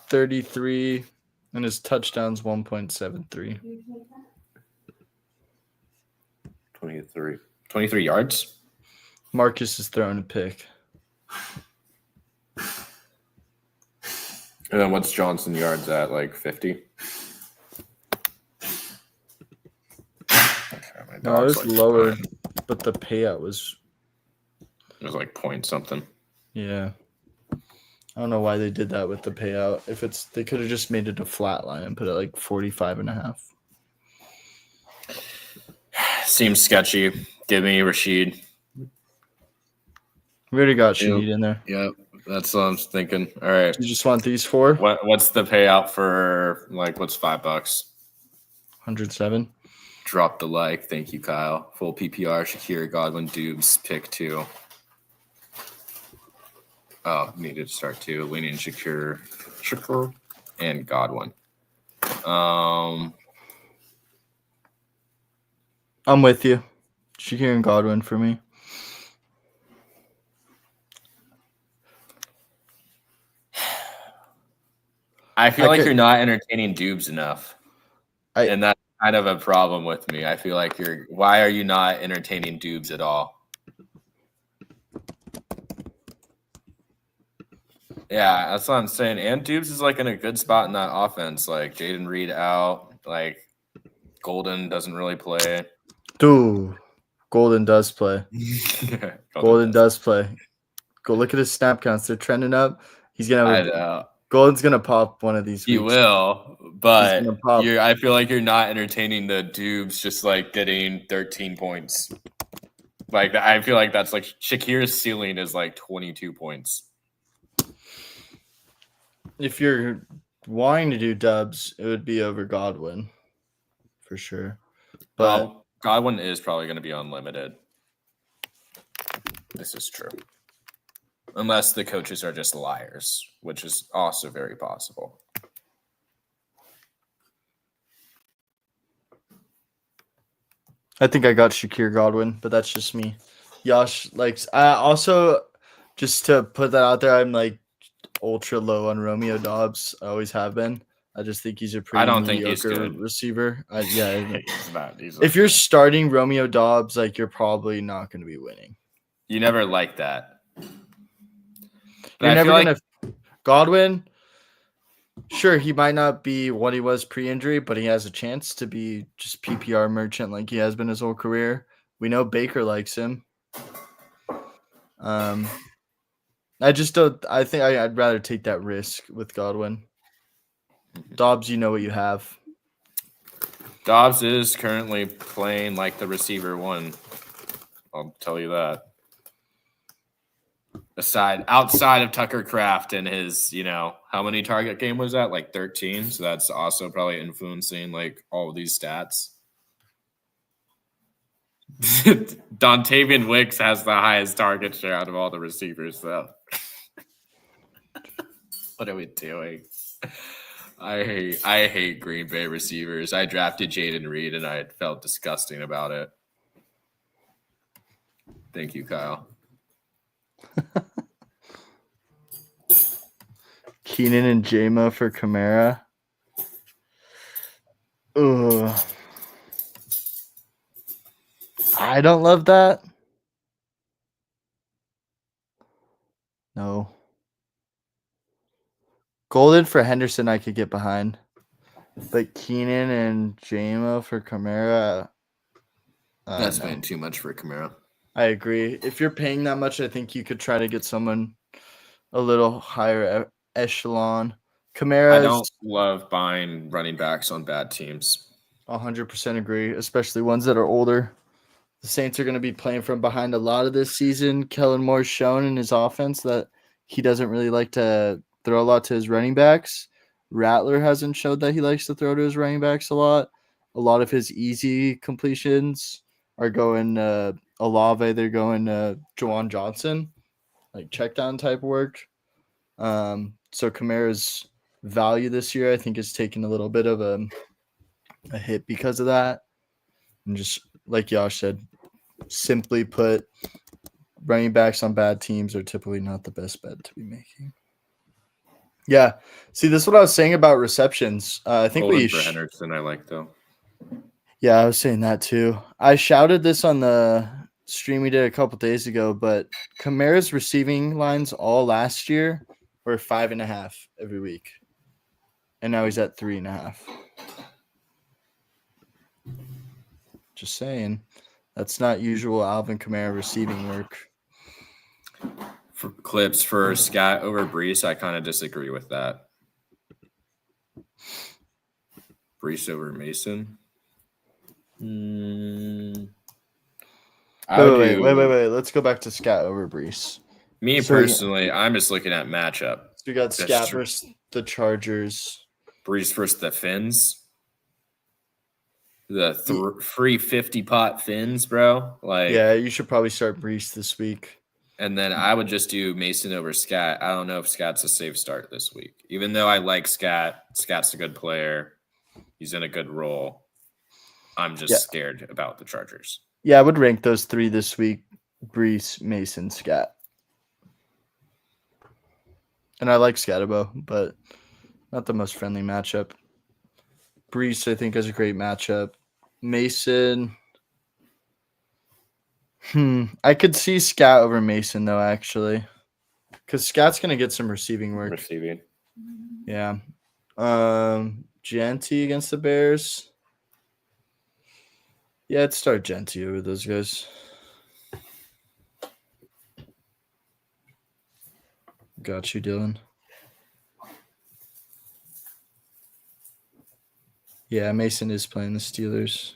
33, and his touchdown's 1.73. 23 yards. Marcus is throwing a pick. And then what's Johnson yards at? Like 50? Okay, No, it was lower, but the payout was. It was like point something. Yeah. I don't know why they did that with the payout. If it's, they could have just made it a flat line and put it like 45.5. Seems sketchy. Give me Rashid. We already got Shaheed in there. Yep, that's what I'm thinking. All right. You just want these 4? What's the payout for, like, what's $5? 107. Drop the like. Thank you, Kyle. Full PPR, Shakir, Godwin, Dubes, pick 2. Oh, needed to start 2. Leaning Shakir, and Godwin. I'm with you. Shakir and Godwin for me. I feel like you're not entertaining Dubes enough. And that's kind of a problem with me. I feel like why are you not entertaining Dubes at all? Yeah, that's what I'm saying. And Dubes is like in a good spot in that offense. Like Jaden Reed out. Like Golden doesn't really play. Dude, Golden does play. Golden does play. Go look at his snap counts. They're trending up. He's going to Golden's going to pop one of these weeks. He will, but I feel like you're not entertaining the Dubes just like getting 13 points. Like I feel like that's like Shakir's ceiling is like 22 points. If you're wanting to do dubs, it would be over Godwin for sure. But Godwin is probably going to be unlimited. This is true. Unless the coaches are just liars, which is also very possible. I think I got Shakir Godwin, but that's just me. Yash likes. I also, just to put that out there, I'm like ultra low on Romeo Doubs. I always have been. I just think he's a pretty mediocre receiver. If you're starting Romeo Doubs, like you're probably not going to be winning. You never like that. You're never going to Godwin. Sure, he might not be what he was pre-injury, but he has a chance to be just PPR merchant like he has been his whole career. We know Baker likes him. I just don't. I think I'd rather take that risk with Godwin. Dobbs, you know what you have. Dobbs is currently playing like the receiver one. I'll tell you that. Outside of Tucker Kraft and his, how many target game was that? Like 13. So that's also probably influencing like all of these stats. Dontavian Wicks has the highest target share out of all the receivers, though. What are we doing? I hate Green Bay receivers. I drafted Jaden Reed and I felt disgusting about it. Thank you, Kyle. Keenan and J-Mo for Kamara. Ugh. I don't love that. No. Golden for Henderson I could get behind. But Keenan and J-Mo for Kamara. That's paying too much for Kamara. I agree. If you're paying that much, I think you could try to get someone a little higher echelon. Kamara. I don't love buying running backs on bad teams. 100% agree, especially ones that are older. The Saints are going to be playing from behind a lot of this season. Kellen Moore's shown in his offense that he doesn't really like to throw a lot to his running backs. Rattler hasn't showed that he likes to throw to his running backs a lot. a lot of his easy completions are going Olave. They're going Jawan Johnson, like check down type work. So Kamara's value this year, I think, is taking a little bit of a hit because of that. And just like Josh said, simply put, running backs on bad teams are typically not the best bet to be making. Yeah. See, this is what I was saying about receptions. I think Holding for Henderson, I like though. Yeah, I was saying that too. I shouted this on the stream we did a couple days ago, but Kamara's receiving lines all last year were 5.5 every week. And now he's at 3.5. Just saying. That's not usual Alvin Kamara receiving work. For clips for Scott over Brees, I kind of disagree with that. Brees over Mason. Wait. Let's go back to Scott over Brees. Me personally, I'm just looking at matchup. So we got Scott versus the Chargers. Brees versus the Finns. The free 50-pot Finns, bro. Like, yeah, you should probably start Brees this week. And then I would just do Mason over Scott. I don't know if Scott's a safe start this week. Even though I like Scott, Scott's a good player. He's in a good role. I'm just scared about the Chargers. Yeah, I would rank those three this week: Brees, Mason, Scott. And I like Scatterbo, but not the most friendly matchup. Brees, I think, has a great matchup. Mason. I could see Scott over Mason, though, actually. Because Scott's going to get some receiving work. Yeah. Genty against the Bears. Yeah, I'd start Genty over those guys. Got you, Dylan. Yeah, Mason is playing the Steelers.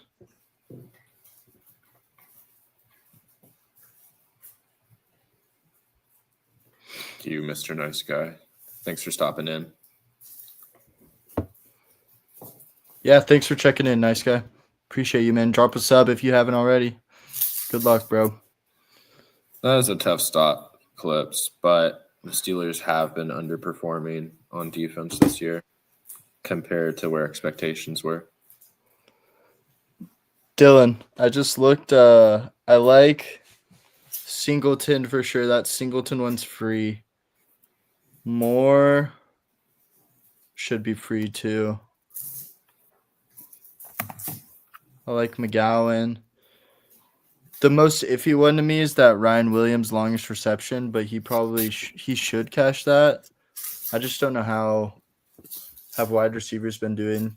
You, Mr. Nice Guy. Thanks for stopping in. Yeah, thanks for checking in, nice guy. Appreciate you, man. Drop a sub if you haven't already. Good luck, bro. That is a tough stop, Clips, but the Steelers have been underperforming on defense this year compared to where expectations were. Dylan, I just looked. I like Singleton for sure. That Singleton one's free. Moore should be free too. I like McGowan. The most iffy one to me is that Ryan Williams' longest reception, but he probably he should catch that. I just don't know how have wide receivers been doing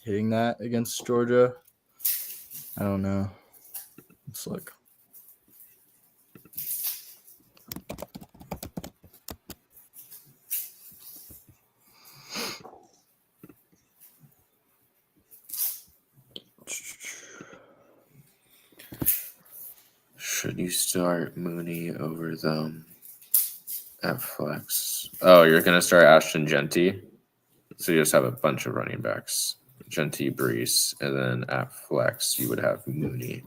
hitting that against Georgia. I don't know. Let's look. Should you start Mooney over them at flex? Oh, you're going to start Ashton Genty? So you just have a bunch of running backs. Genty, Brees, and then at flex, you would have Mooney.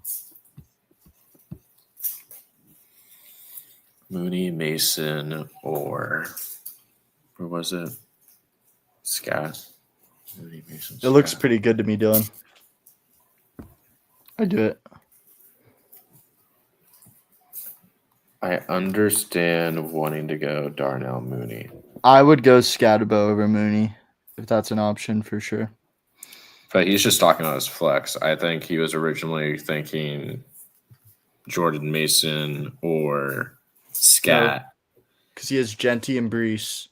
Mooney, Mason, or was it? Scott? Mooney, Mason, Scott. It looks pretty good to me, Dylan. I do it. I understand wanting to go Darnell Mooney. I would go Scatterbo over Mooney if that's an option for sure. But he's just talking on his flex. I think he was originally thinking Jordan Mason or Scat. Because he has Genty and Brees.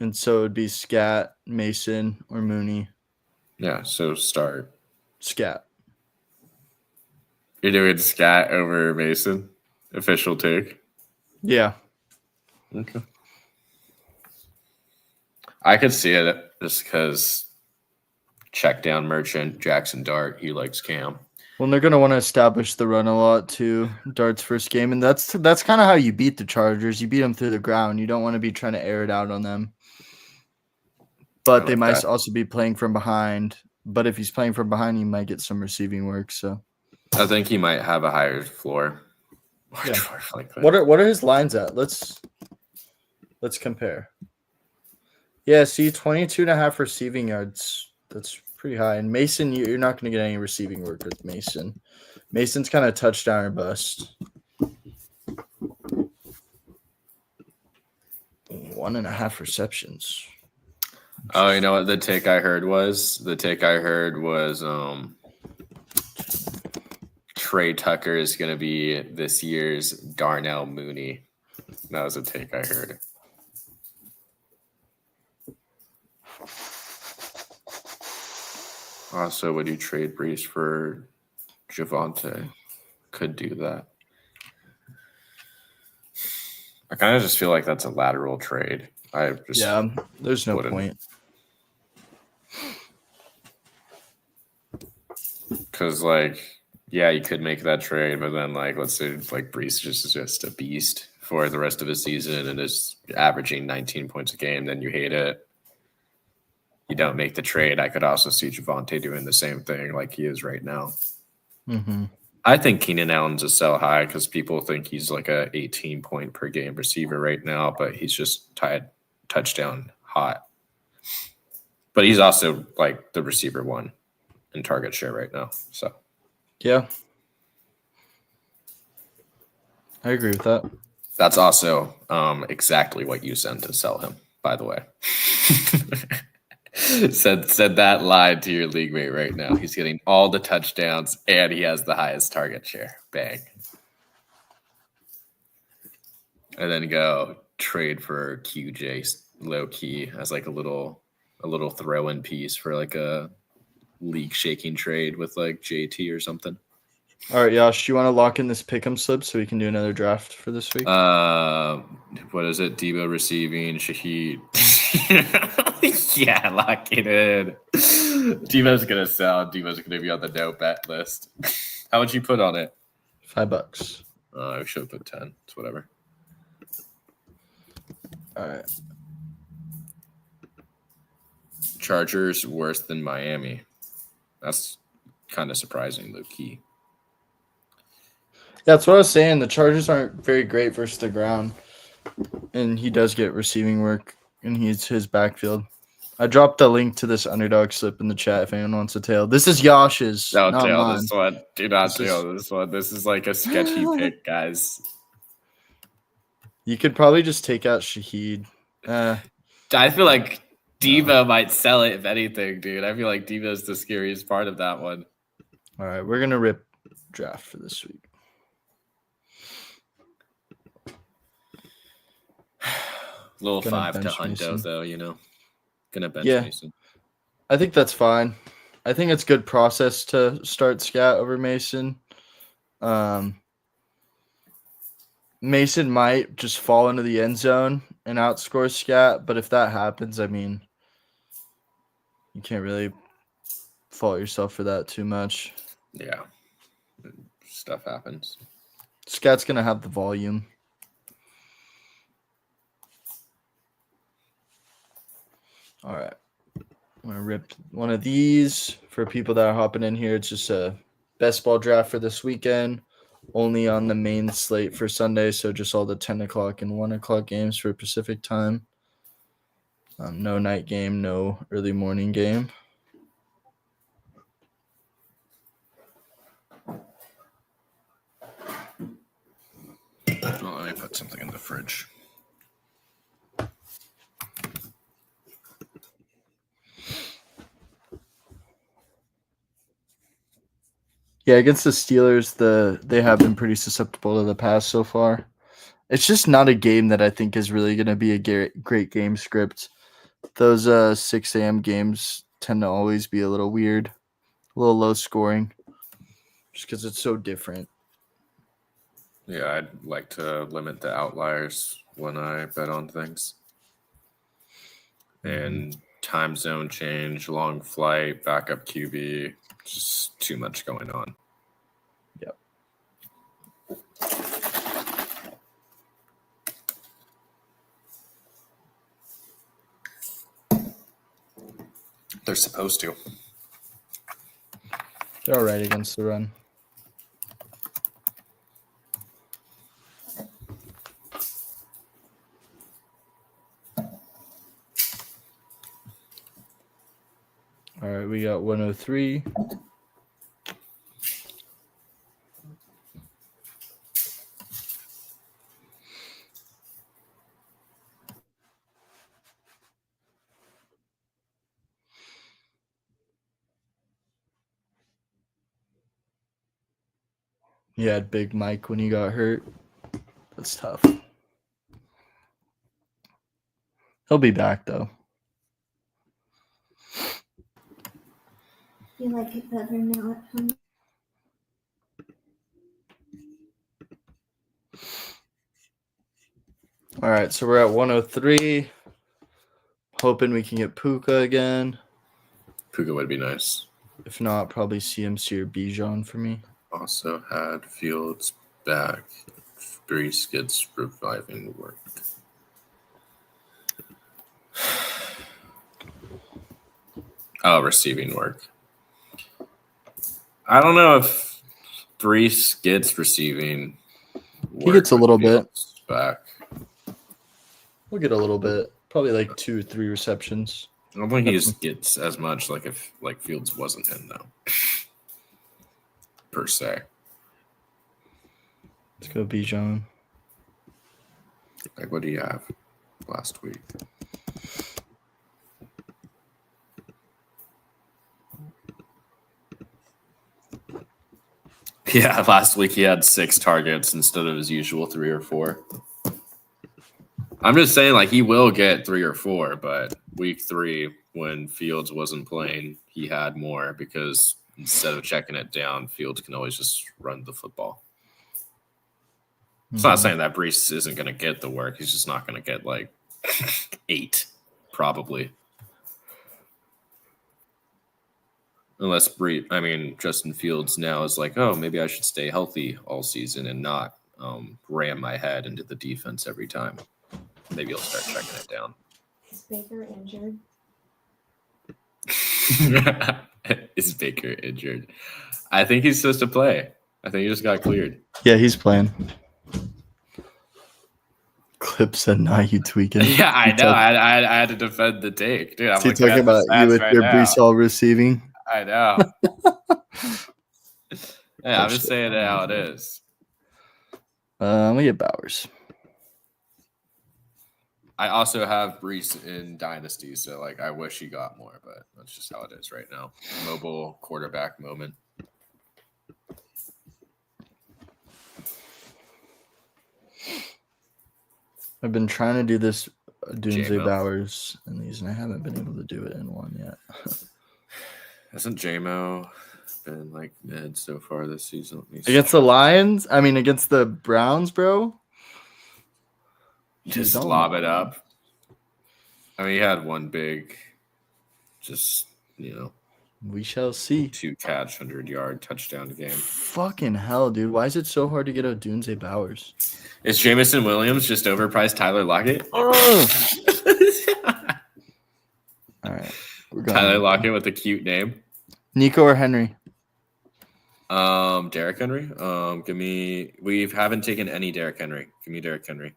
And so it would be Scat, Mason, or Mooney. Yeah, so start. Scat. You're doing Scat over Mason? Official take? Yeah. Okay. I could see it just because check down merchant, Jackson Dart, he likes Cam. Well, they're going to want to establish the run a lot too, Dart's first game. And that's kind of how you beat the Chargers. You beat them through the ground. You don't want to be trying to air it out on them. But they might also be playing from behind. but if he's playing from behind, he might get some receiving work. So I think he might have a higher floor. Yeah. Like what are his lines at? Let's compare. Yeah, see, 22.5 receiving yards. That's pretty high. And Mason, you're not going to get any receiving work with Mason. Mason's kind of touchdown or bust. 1.5 receptions. Oh, you know what the take I heard was? Trey Tucker is going to be this year's Darnell Mooney. That was a take I heard. Also, would you trade Brees for Javonte? Could do that. I kind of just feel like that's a lateral trade. There's no point. Because, you could make that trade, but then, let's say, Brees is just a beast for the rest of the season and is averaging 19 points a game, then you hate it. You don't make the trade. I could also see Javonte doing the same thing like he is right now. Mm-hmm. I think Keenan Allen's a sell high because people think he's like a 18-point per game receiver right now, but he's just touchdown hot. But he's also the receiver one in target share right now. So yeah, I agree with that. That's also exactly what you sent to sell him, by the way. said that line to your league mate right now. He's getting all the touchdowns and he has the highest target share. Bang. And then go trade for QJ low key as a little throw-in piece for a league shaking trade with JT or something. All right, Yash, do you want to lock in this pick'em slip so we can do another draft for this week? What is it? Debo receiving, Shaheed. Yeah, lock it in. Debo's gonna sell. Debo's gonna be on the no bet list. How much you put on it? $5. I should have put 10. It's whatever. All right. Chargers worse than Miami. That's kind of surprising, low key. That's what I was saying. The Chargers aren't very great versus the ground, and he does get receiving work, and he's his backfield. I dropped the link to this underdog slip in the chat if anyone wants to tail. This is Yash's. Don't not tail mine. this one. Do not tail this one. This is a sketchy pick, guys. You could probably just take out Shaheed. I feel like Debo might sell it, if anything, dude. I feel like Debo's the scariest part of that one. All right, we're going to rip draft for this week. Little gonna 5 to Hundo, though, Gonna bench Mason. I think that's fine. I think it's good process to start Scat over Mason. Mason might just fall into the end zone and outscore Scat, but if that happens, I mean, you can't really fault yourself for that too much. Yeah. Stuff happens. Scat's going to have the volume. All right. I'm going to rip one of these for people that are hopping in here. It's just a best ball draft for this weekend, only on the main slate for Sunday. So just all the 10 o'clock and 1 o'clock games for Pacific time. No night game, no early morning game. Let me put something in the fridge. Yeah, against the Steelers, they have been pretty susceptible to the pass so far. It's just not a game that I think is really going to be a great game script. Those 6 a.m. games tend to always be a little weird, a little low scoring, just because it's so different. Yeah, I'd like to limit the outliers when I bet on things. And time zone change, long flight, backup QB, just too much going on. Yep. They're supposed to. They're all right against the run. All right, we got 103. He had Big Mike when he got hurt. That's tough. He'll be back though. You like it better now at home? All right, so we're at 103. Hoping we can get Puka again. Puka would be nice. If not, probably CMC or Bijan for me. Also had Fields back. Brees gets reviving work. Oh, receiving work. I don't know if Brees gets receiving work. He gets a little bit back. We'll get a little bit. Probably like 2 or 3 receptions. I don't think he just gets as much like if like Fields wasn't in though. Per se. Let's go Bijan. Like what do you have last week? Yeah, last week he had 6 targets instead of his usual 3 or 4. I'm just saying, like, he will get 3 or 4, but week 3, when Fields wasn't playing, he had more because instead of checking it down, Fields can always just run the football. It's not saying that Brees isn't going to get the work. He's just not going to get, like, 8, probably. Unless Justin Fields now is like, oh, maybe I should stay healthy all season and not ram my head into the defense every time. Maybe he'll start checking it down. Is Baker injured? Is Baker injured? I think he's supposed to play. I think he just got cleared. Yeah, he's playing. Clip said, "Nah, you tweaking." Yeah, I know. I had to defend the take, dude. I'm he talking about you with your Brees Hall receiving. I know. Yeah, I'm just saying it how it is. We get Bowers. I also have Brees in Dynasty, so like I wish he got more, but that's just how it is right now. Mobile quarterback moment. I've been trying to do this Doomsday J-Mo. Bowers in these, and I haven't been able to do it in one yet. Hasn't JMO been like mid so far this season? Against the Lions? I mean, against the Browns, bro? Just Don't lob know. it up. I mean, he had one big, just, We shall see. 2 catch, 100-yard touchdown game. Fucking hell, dude. Why is it so hard to get a Doomsday Bowers? Is Jamison Williams just overpriced Tyler Lockett? All right. We're going Tyler Lockett with a cute name. Nico or Henry? Derrick Henry. We haven't taken any Derrick Henry. Give me Derrick Henry.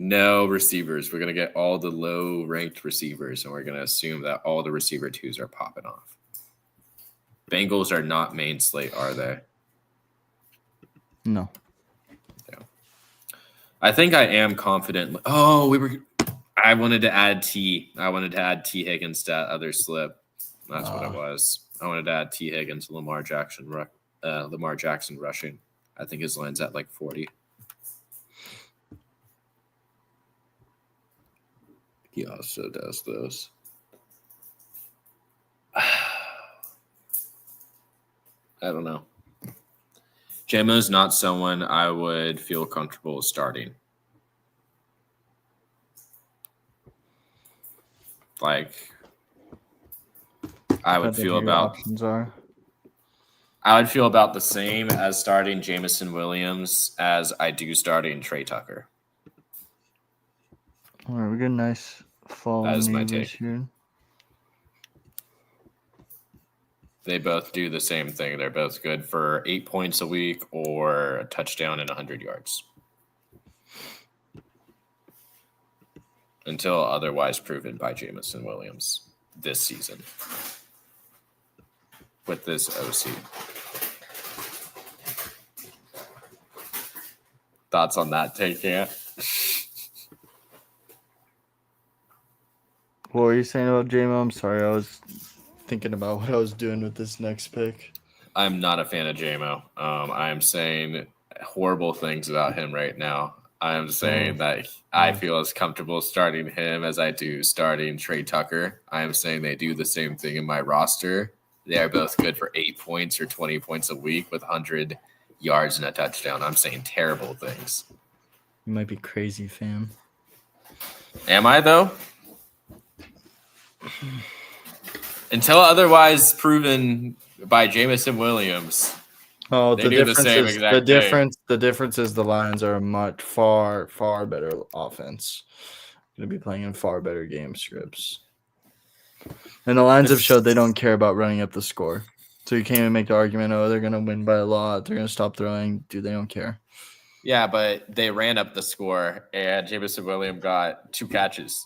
No receivers. We're gonna get all the low-ranked receivers, and we're gonna assume that all the receiver 2s are popping off. Bengals are not main slate, are they? No. Yeah. I think I am confident. Oh, I wanted to add T. I wanted to add T Higgins to that other slip. That's what it was. I wanted to add T Higgins to Lamar Jackson rushing. I think his line's at like 40. He also does those. I don't know. JMO's not someone I would feel comfortable starting. Like, I would feel about the same as starting Jamison Williams as I do starting Trey Tucker. All right, we got a nice fall. That is my neighbors take. Here. They both do the same thing. They're both good for 8 points a week or a touchdown and 100 yards. Until otherwise proven by Jameson Williams this season with this OC. Thoughts on that take, yeah? What were you saying about J-Mo? I'm sorry, I was thinking about what I was doing with this next pick. I'm not a fan of JMO. I am saying horrible things about him right now. I am saying that I feel as comfortable starting him as I do starting Trey Tucker. I am saying they do the same thing in my roster. They are both good for 8 points or 20 points a week with 100 yards and a touchdown. I'm saying terrible things. You might be crazy, fam. Am I, though? Until otherwise proven by Jameson Williams. Oh, They the do the difference same is exact the difference is the Lions are a much far better offense. Going to be playing in far better game scripts. And the Lions have showed they don't care about running up the score. So you can't even make the argument, oh, they're going to win by a lot. They're going to stop throwing. Dude, they don't care. Yeah, but they ran up the score, and Jameson Williams got 2 catches.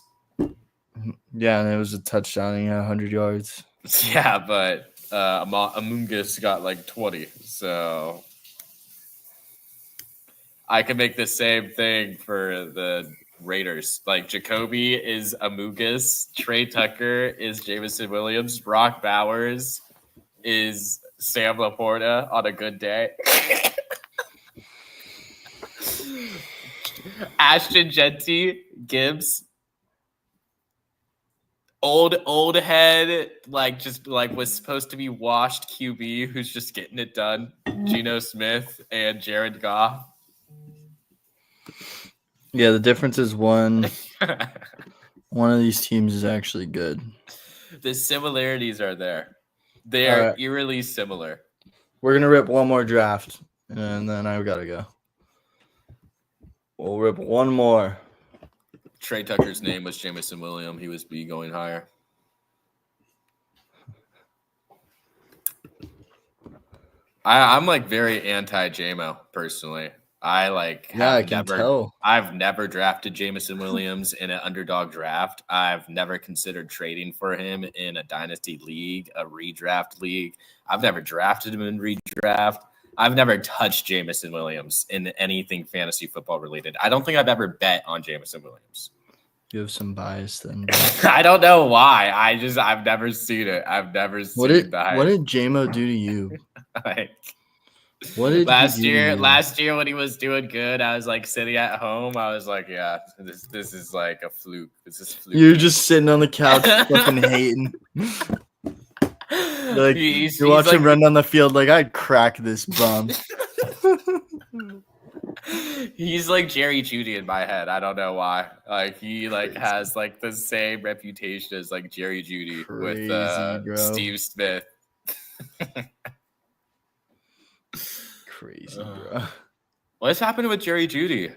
Yeah, and it was a touchdown. And he had 100 yards. Yeah, but Amungus got like 20. So I could make the same thing for the Raiders. Like Jacoby is Amungus, Trey Tucker is Jameson Williams, Brock Bowers is Sam Laporta on a good day. Ashton Genty, Gibbs, old head, was supposed to be washed QB who's just getting it done. Geno Smith and Jared Goff. Yeah, the difference is one of these teams is actually good. The similarities are there. They All are right. eerily similar. We're going to rip one more draft, and then I've got to go. We'll rip one more. Trey Tucker's name was Jameson Williams. He was going higher. I'm like very anti JMO personally. I can tell. I've never drafted Jameson Williams in an underdog draft. I've never considered trading for him in a dynasty league, a redraft league. I've never drafted him in redraft. I've never touched Jameson Williams in anything fantasy football related. I don't think I've ever bet on Jameson Williams. You have some bias then. I don't know why. I've never seen it. I've never seen that. What did JMO do to you? Like, What did last he do to year? you? Last year when he was doing good, I was like sitting at home. I was like, yeah, this is like a fluke. This is fluke. You're just sitting on the couch fucking hating. Like you're watching him run down the field like I'd crack this bum. He's like Jerry Jeudy in my head. I don't know why. Like he has like the same reputation as like Jerry Jeudy Crazy, with bro. Steve Smith. Crazy, bro. What's happened with Jerry Jeudy?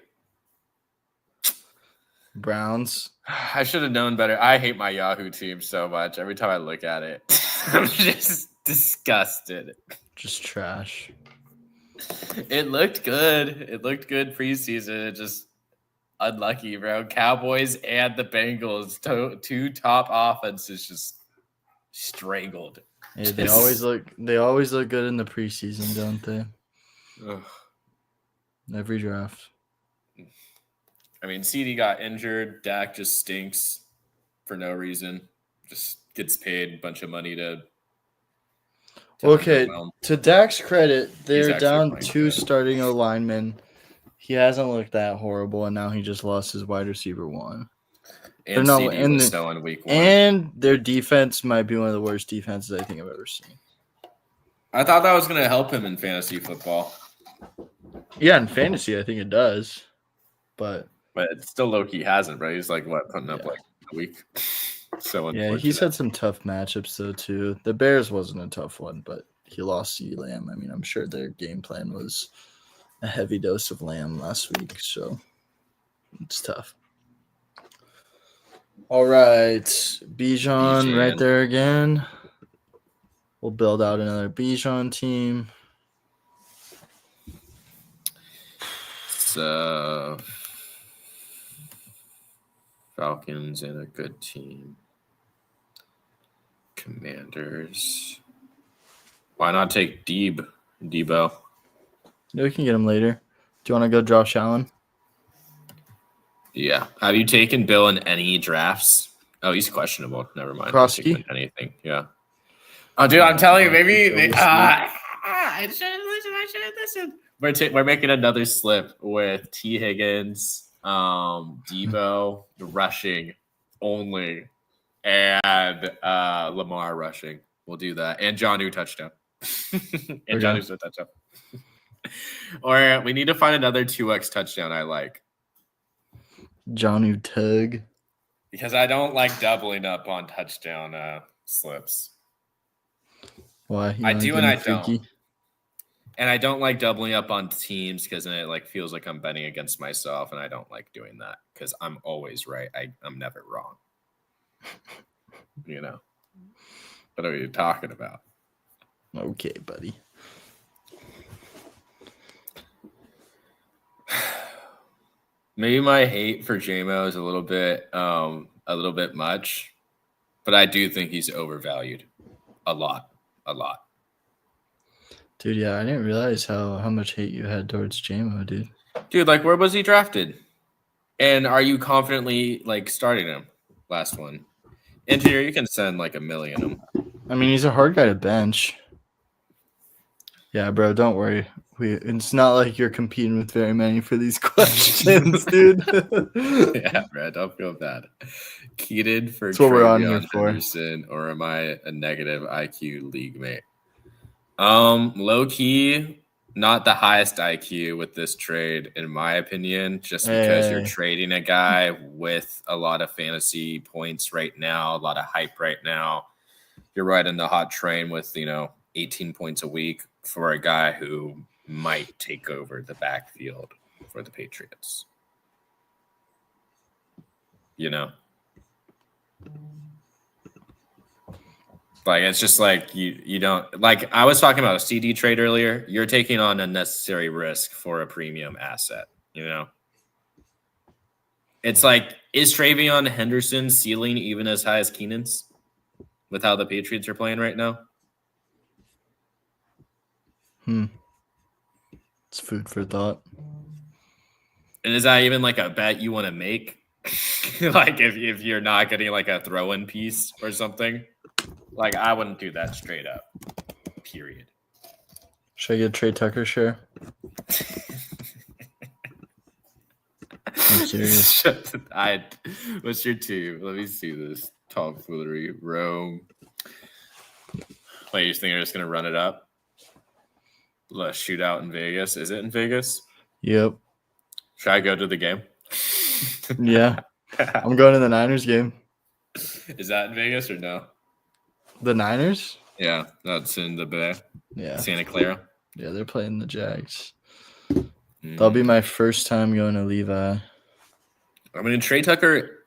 Browns. I should have known better. I hate my Yahoo team so much. Every time I look at it, I'm just disgusted. Just trash. It looked good. It looked good preseason. It just unlucky, bro. Cowboys and the Bengals, two top offenses, just strangled. Yeah, they always look good in the preseason, don't they? Ugh. Every draft. I mean, CD got injured. Dak just stinks for no reason. Just gets paid a bunch of money to Okay, underwhelm. to Dak's credit, they're actually down playing 2 good. starting O-linemen. He hasn't looked that horrible, and now he just lost his wide receiver 1. And no, CD and was the- still in week 1. And their defense might be one of the worst defenses I think I've ever seen. I thought that was going to help him in fantasy football, Yeah, in fantasy, I think it does. But but it's still low-key hasn't, right? He's putting up Yeah. a week. So yeah, he's had some tough matchups though too. The Bears wasn't a tough one, but he lost CeeDee Lamb. I mean, I'm sure their game plan was a heavy dose of Lamb last week, so it's tough. All right, Bijan right Bijan. there again. We'll build out another Bijan team. So Falcons and a good team. Commanders. Why not take Debo? Yeah, we can get him later. Do you want to go Josh Allen? Yeah. Have you taken Bill in any drafts? Oh, he's questionable. Never mind. Krosky? Taking anything. Yeah. Oh, dude, I'm telling you, maybe. I should have listened. We're making another slip with T. Higgins, Debo rushing only, and Lamar rushing. We'll do that, and Jonnu touchdown, and Jonnu's a touchdown. Or we need to find another 2x touchdown I like. Jonnu Tug. Because I don't like doubling up on touchdown slips. Why? I do and I don't. And I don't like doubling up on teams because then it feels like I'm betting against myself, and I don't like doing that because I'm always right. I'm never wrong. What are you talking about? Okay, buddy. Maybe my hate for JMO is a little bit much, but I do think he's overvalued a lot. Dude, yeah, I didn't realize how much hate you had towards JMO, dude. Dude, where was he drafted? And are you confidently starting him? Last one. Engineer, you can send $1 million him. I mean, he's a hard guy to bench. Yeah, bro, don't worry. It's not like you're competing with very many for these questions, dude. Yeah, bro, don't feel bad. Keaton for That's what we're on here for. Henderson, or am I a negative IQ league mate? Low key, not the highest IQ with this trade, in my opinion, just because you're trading a guy with a lot of fantasy points right now, a lot of hype right now. You're riding the hot train with 18 points a week for a guy who might take over the backfield for the Patriots. It's just you don't I was talking about a CD trade earlier. You're taking on unnecessary risk for a premium asset. It's is TreVeyon Henderson's ceiling even as high as Keenan's with how the Patriots are playing right now? It's food for thought. And is that even a bet you want to make? if you're not getting a throw-in piece or something? I wouldn't do that straight up. Period. Should I get Trey Tucker share? I'm serious. What's your team? Let me see this tomfoolery. Rome. You think they're just gonna run it up? Let's shoot out in Vegas. Is it in Vegas? Yep. Should I go to the game? Yeah. I'm going to the Niners game. Is that in Vegas or no? The Niners? Yeah, that's in the Bay. Yeah. Santa Clara. Yeah, they're playing the Jags. That'll be my first time going to Levi. I mean, Trey Tucker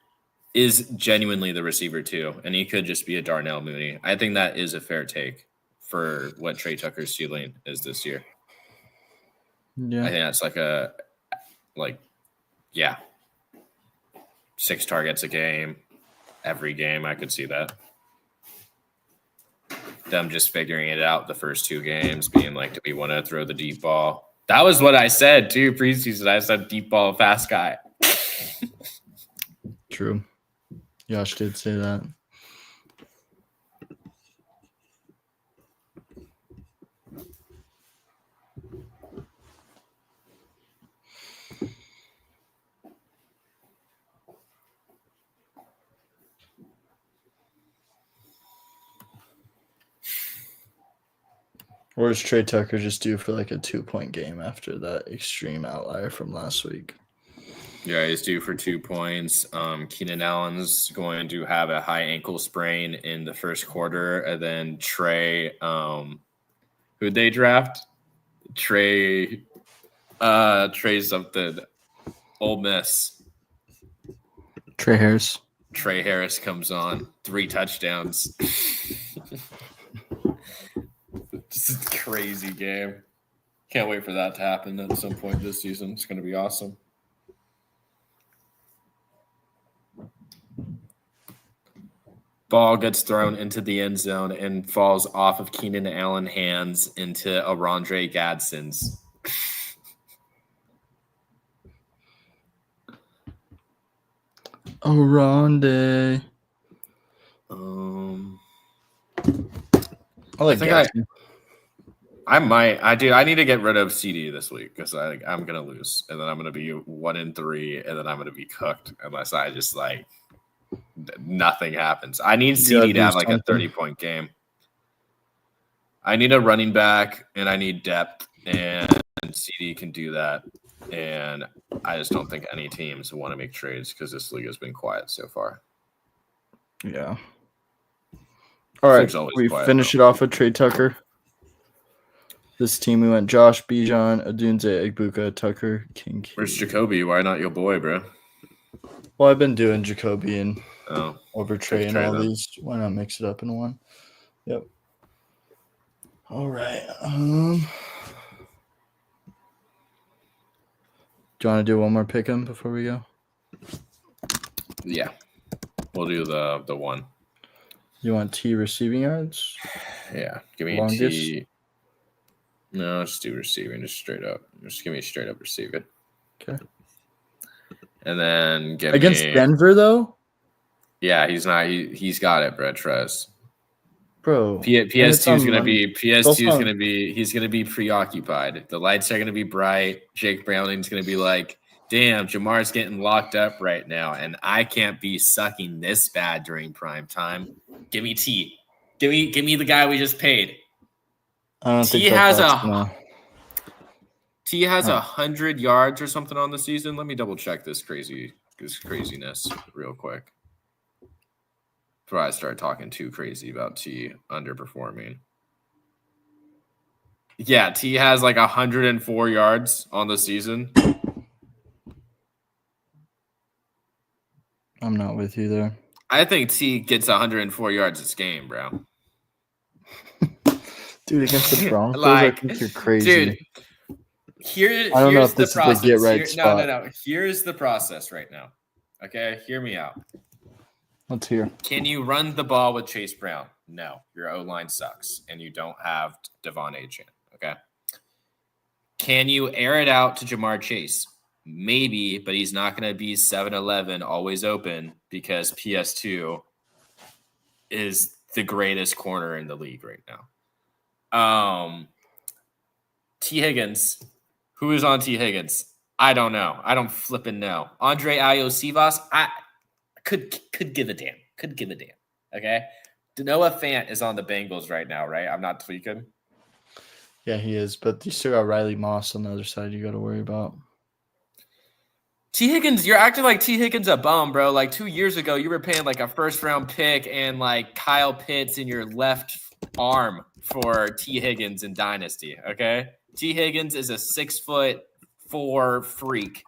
is genuinely the receiver too, and he could just be a Darnell Mooney. I think that is a fair take for what Trey Tucker's ceiling is this year. Yeah. I think that's 6 targets a game, every game. I could see that. Them just figuring it out the first 2 games, being do we want to throw the deep ball? That was what I said too preseason. I said deep ball, fast guy. True. Josh did say that. Or does Trey Tucker just do for a 2-point game after that extreme outlier from last week? Yeah, he's due for 2 points. Keenan Allen's going to have a high ankle sprain in the first quarter. And then Trey, who'd they draft? Trey something. Ole Miss. Trey Harris. Trey Harris comes on. 3 touchdowns. This is a crazy game. Can't wait for that to happen at some point this season. It's going to be awesome. Ball gets thrown into the end zone and falls off of Keenan Allen's hands into Arondre Gadsden's. Oronde. I like Gadsden. I need to get rid of CD this week because I'm gonna lose, and then I'm gonna be 1-3, and then I'm gonna be cooked unless I just like nothing happens. I need CD to have like a 30-point game. I need a running back, and I need depth, and CD can do that. And I just don't think any teams want to make trades because this league has been quiet so far. Yeah. All right, we finish it off with Trey Tucker. This team, we went Josh, Bijan, Adunze, Egbuka, Tucker, King. Where's Jacoby? Why not your boy, bro? Well, I've been doing Jacoby and over Trey and all then. these. Why not mix it up in one? Yep. All right. Do you want to do one more pick 'em before we go? Yeah. We'll do the one. You want T receiving yards? Yeah. Give me Longest? T. No, just do receiving, just straight up. Just give me straight up receiving. Okay. And then give against me Denver though? Yeah, he's not. He's got it, Brett Trez. Bro. PS2 is gonna be he's gonna be preoccupied. The lights are gonna be bright. Jake Browning's gonna be like, damn, Jamar's getting locked up right now, and I can't be sucking this bad during prime time. Give me T. Give me the guy we just paid. I don't T think has T has 100 yards or something on the season. Let me double check this craziness real quick before I start talking too crazy about T underperforming. Yeah, T has like 104 yards on the season. I'm not with you there. I think T gets 104 yards this game, bro. Dude, against the Broncos, Like, I think you're crazy. Dude, here's I don't know here's if the this is the process. get right spot. No. Here's the process right now. Okay, hear me out. Let's hear. Can you run the ball with Chase Brown? No, your O-line sucks, and you don't have Devon Achane. Okay. Can you air it out to Jamar Chase? Maybe, but he's not going to be 7-11, always open, because PS2 is the greatest corner in the league right now. T. Higgins. Who is on T. Higgins? I don't know. I don't flipping know. Andre Ayo-Sivas. I could give a damn. Could give a damn. Okay. Noah Fant is on the Bengals right now, right? I'm not tweaking. Yeah, he is, but you still got Riley Moss on the other side you got to worry about. T. Higgins, you're acting like T. Higgins a bum, bro. Like 2 years ago, you were paying like a first-round pick and like Kyle Pitts in your left arm for T. Higgins in Dynasty, okay? T. Higgins is a 6'4" freak.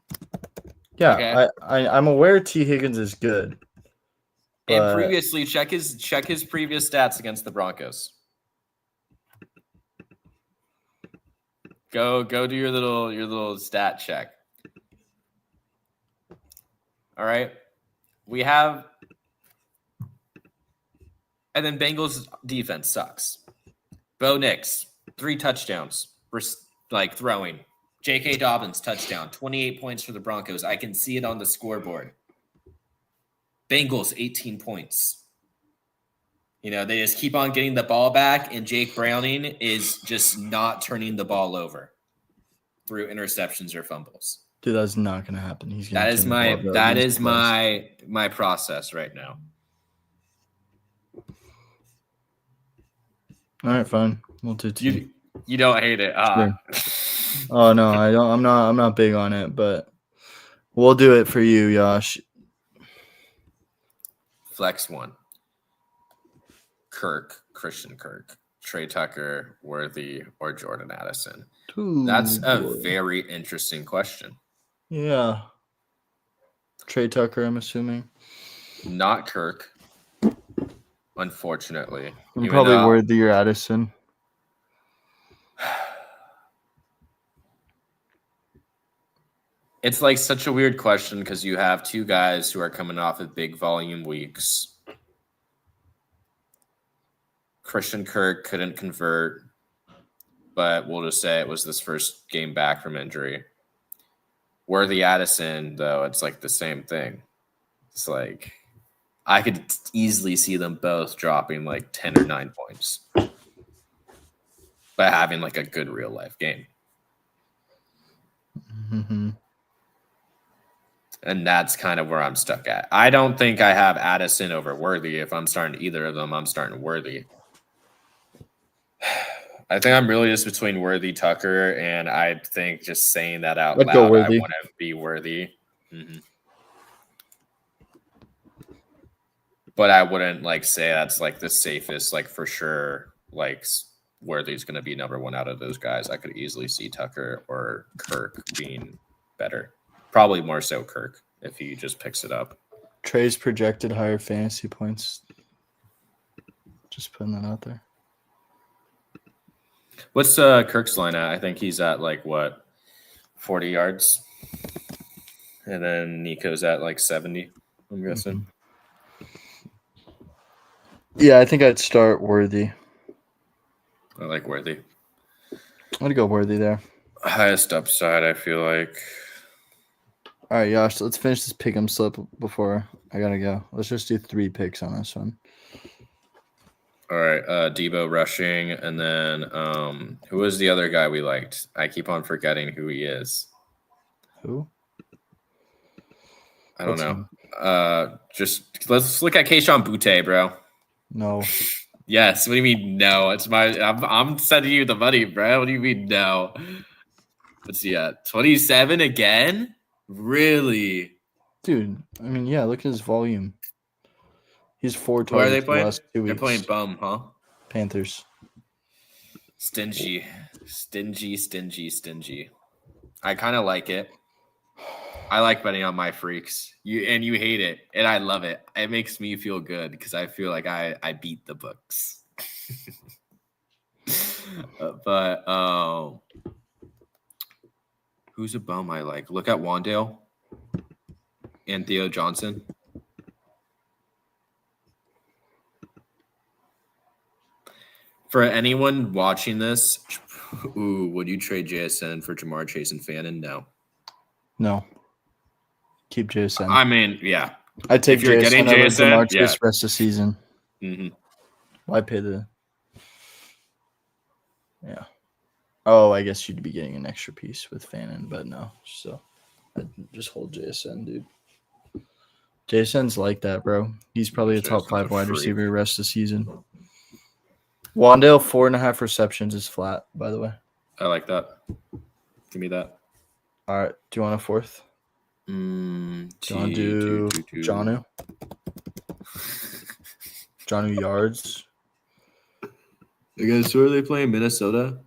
Yeah, okay? I'm aware T. Higgins is good. And previously, check his previous stats against the Broncos. Go do your little stat check. All right. We have, and then Bengals defense sucks. Bo Nix, 3 touchdowns. We're like throwing. J.K. Dobbins, touchdown. 28 points for the Broncos. I can see it on the scoreboard. Bengals, 18 points. You know, they just keep on getting the ball back, and Jake Browning is just not turning the ball over through interceptions or fumbles. Dude, that's not going to happen. That is my process right now. All right, fine. We'll do T. You don't hate it. Sure. Oh no, I don't. I'm not big on it, but we'll do it for you, Josh. Flex 1. Christian Kirk, Trey Tucker, Worthy, or Jordan Addison. Ooh, That's a very interesting question. Yeah. Trey Tucker, I'm assuming. Not Kirk, unfortunately. Probably Worthy or Addison. It's like such a weird question because you have two guys who are coming off of big volume weeks. Christian Kirk couldn't convert, but we'll just say it was this first game back from injury. Worthy Addison, though, it's like the same thing. It's like I could easily see them both dropping like 10 or 9 points, but having like a good real life game. Mm-hmm. And that's kind of where I'm stuck at. I don't think I have Addison over Worthy. If I'm starting either of them, I'm starting Worthy. I think I'm really just between Worthy, Tucker, and I think just saying that out I'd loud, go I Worthy. want to be Worthy. Mm-hmm. But I wouldn't like say that's like the safest, like for sure, like Worthy's going to be number one out of those guys. I could easily see Tucker or Kirk being better. Probably more so Kirk if he just picks it up. Trey's projected higher fantasy points. Just putting that out there. What's Kirk's line at? I think he's at like what, 40 yards, and then Nico's at like 70. I'm guessing. Yeah, I think I'd start Worthy. I like Worthy. I'd go Worthy there. Highest upside, I feel like. All right, Josh, let's finish this pick 'em slip before I gotta go. Let's just do 3 picks on this one. All right, Debo rushing, and then who was the other guy we liked? I keep on forgetting who he is. Who? I don't What's know. Just let's look at Keyshawn Butte, bro. No. Yes. What do you mean no? It's I'm sending you the money, bro. What do you mean no? What's he at? 27 again? Really? Dude, I mean, yeah, look at his volume. He's 4 Who are they targets the playing? last 2 They're weeks. playing bum, huh? Panthers. Stingy. I kind of like it. I like betting on my freaks. You hate it, and I love it. It makes me feel good because I feel like I beat the books. But who's a bum I like? Look at Wandale and Theo Johnson. For anyone watching this, would you trade JSN for Jamar Chase and Fannin? No. No. Keep JSN. I mean, yeah. I'd take if you're JSN getting over JSN, Jamar yeah. Chase rest of the season. Mm-hmm. Why pay the... Yeah. Oh, I guess you'd be getting an extra piece with Fannin, but no. So I'd just hold JSN, dude. JSN's like that, bro. He's probably a top JSN's 5 a wide freak. receiver rest of the season. Wandale, 4.5 receptions is flat, by the way. I like that. Give me that. All right. Do you want a 4th? Do you want to do Jonnu? Jonnu yards. I guess who are they playing? Minnesota?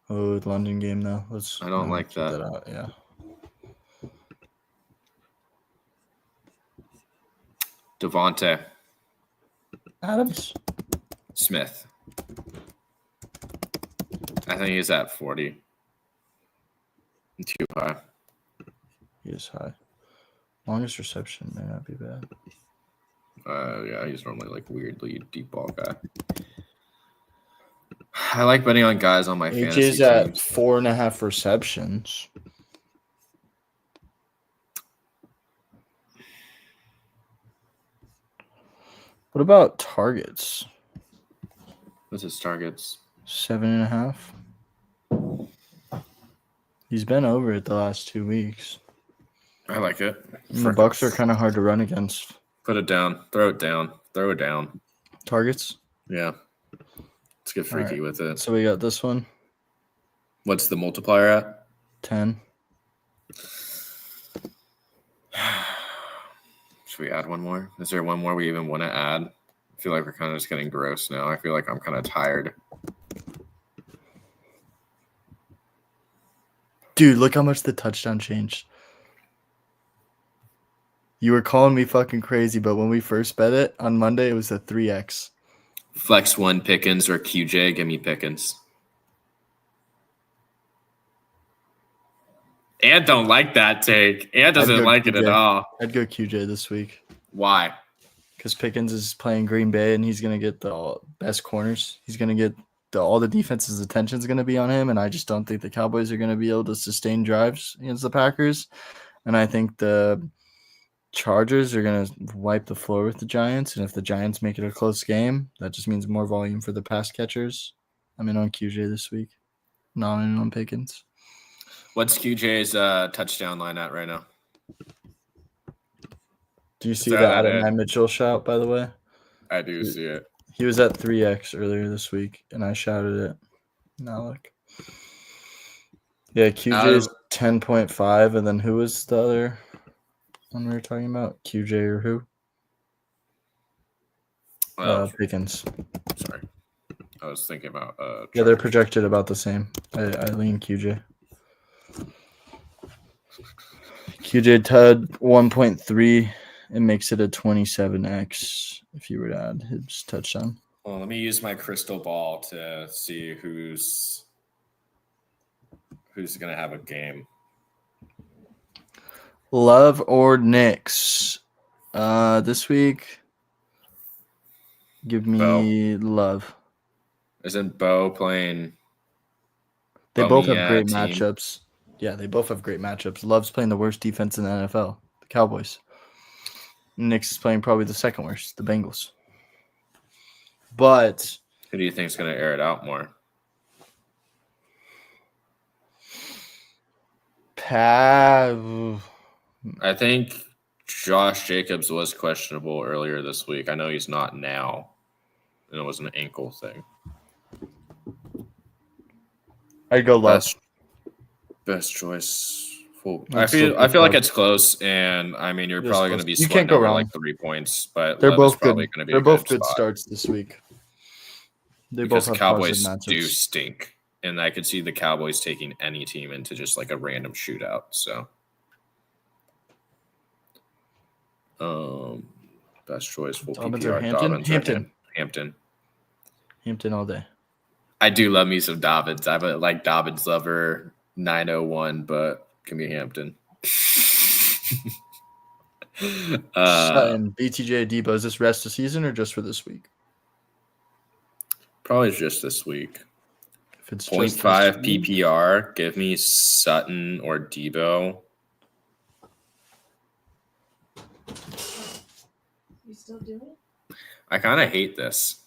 Oh, the London game, though. I don't like keep that. out. Yeah. Devontae Adams. Smith. I think he's at 40. Too high. He is high. Longest reception may not be bad. Yeah, he's normally like weirdly deep ball guy. I like betting on guys on my fantasy AJ's at teams. 4.5 receptions. What about targets? What's his targets? 7.5. He's been over it the last 2 weeks. I like it. And the Bucks are kind of hard to run against. Put it down. Throw it down. Throw it down. Targets. Yeah. Let's get freaky All right. with it. So we got this one. What's the multiplier at? 10. Should we add one more? Is there one more we even want to add? I feel like we're kind of just getting gross now. I feel like I'm kind of tired. Dude, look how much the touchdown changed. You were calling me fucking crazy, but when we first bet it on Monday, it was a 3x. Flex one Pickens or QJ. Give me Pickens. Ant don't like that take. Ant doesn't go like it at QJ. all. I'd go QJ this week Why? because Pickens is playing Green Bay and he's going to get the best corners. He's going to get all the defense's attention is going to be on him, and I just don't think the Cowboys are going to be able to sustain drives against the Packers. And I think the Chargers are going to wipe the floor with the Giants, and if the Giants make it a close game, that just means more volume for the pass catchers. I'm in on QJ this week, not in on Pickens. What's QJ's touchdown line at right now? Do you see that that it? Adonai Mitchell shout, by the way? I do see it. He was at 3x earlier this week, and I shouted it. Now look. Yeah, QJ is 10.5, and then who was the other one we were talking about? QJ or who? Pickens. Sorry. I was thinking about Yeah, they're projected about the same. I lean QJ. QJ Tud 1.3. It makes it a 27x if you were to add his touchdown. Well, let me use my crystal ball to see who's going to have a game. Love or Knicks? This week, give me Love. Isn't Bo playing? They both have great team? matchups. Yeah, they both have great matchups. Love's playing the worst defense in the NFL, the Cowboys. Knicks is playing probably the second worst, the Bengals. But who do you think is going to air it out more? I think Josh Jacobs was questionable earlier this week. I know he's not now, and it was an ankle thing. I'd go Love. Best choice. I feel like it's close, and I mean you're probably going to be sweating over like 3 points, but they're both probably good. going to be. They're both good starts this week. They because both have Cowboys positive do matchups. stink, and I could see the Cowboys taking any team into just like a random shootout. So, best choice full Dobbins PPR. or Hampton? Dobbins Hampton. or Hampton all day. I do love me some Dobbins. I'm a like Dobbins lover 901, but give me Hampton. Sutton, BTJ, Debo, is this rest of season or just for this week? Probably just this week. If it's 0.5 PPR, give me Sutton or Debo. You still do it? I kind of hate this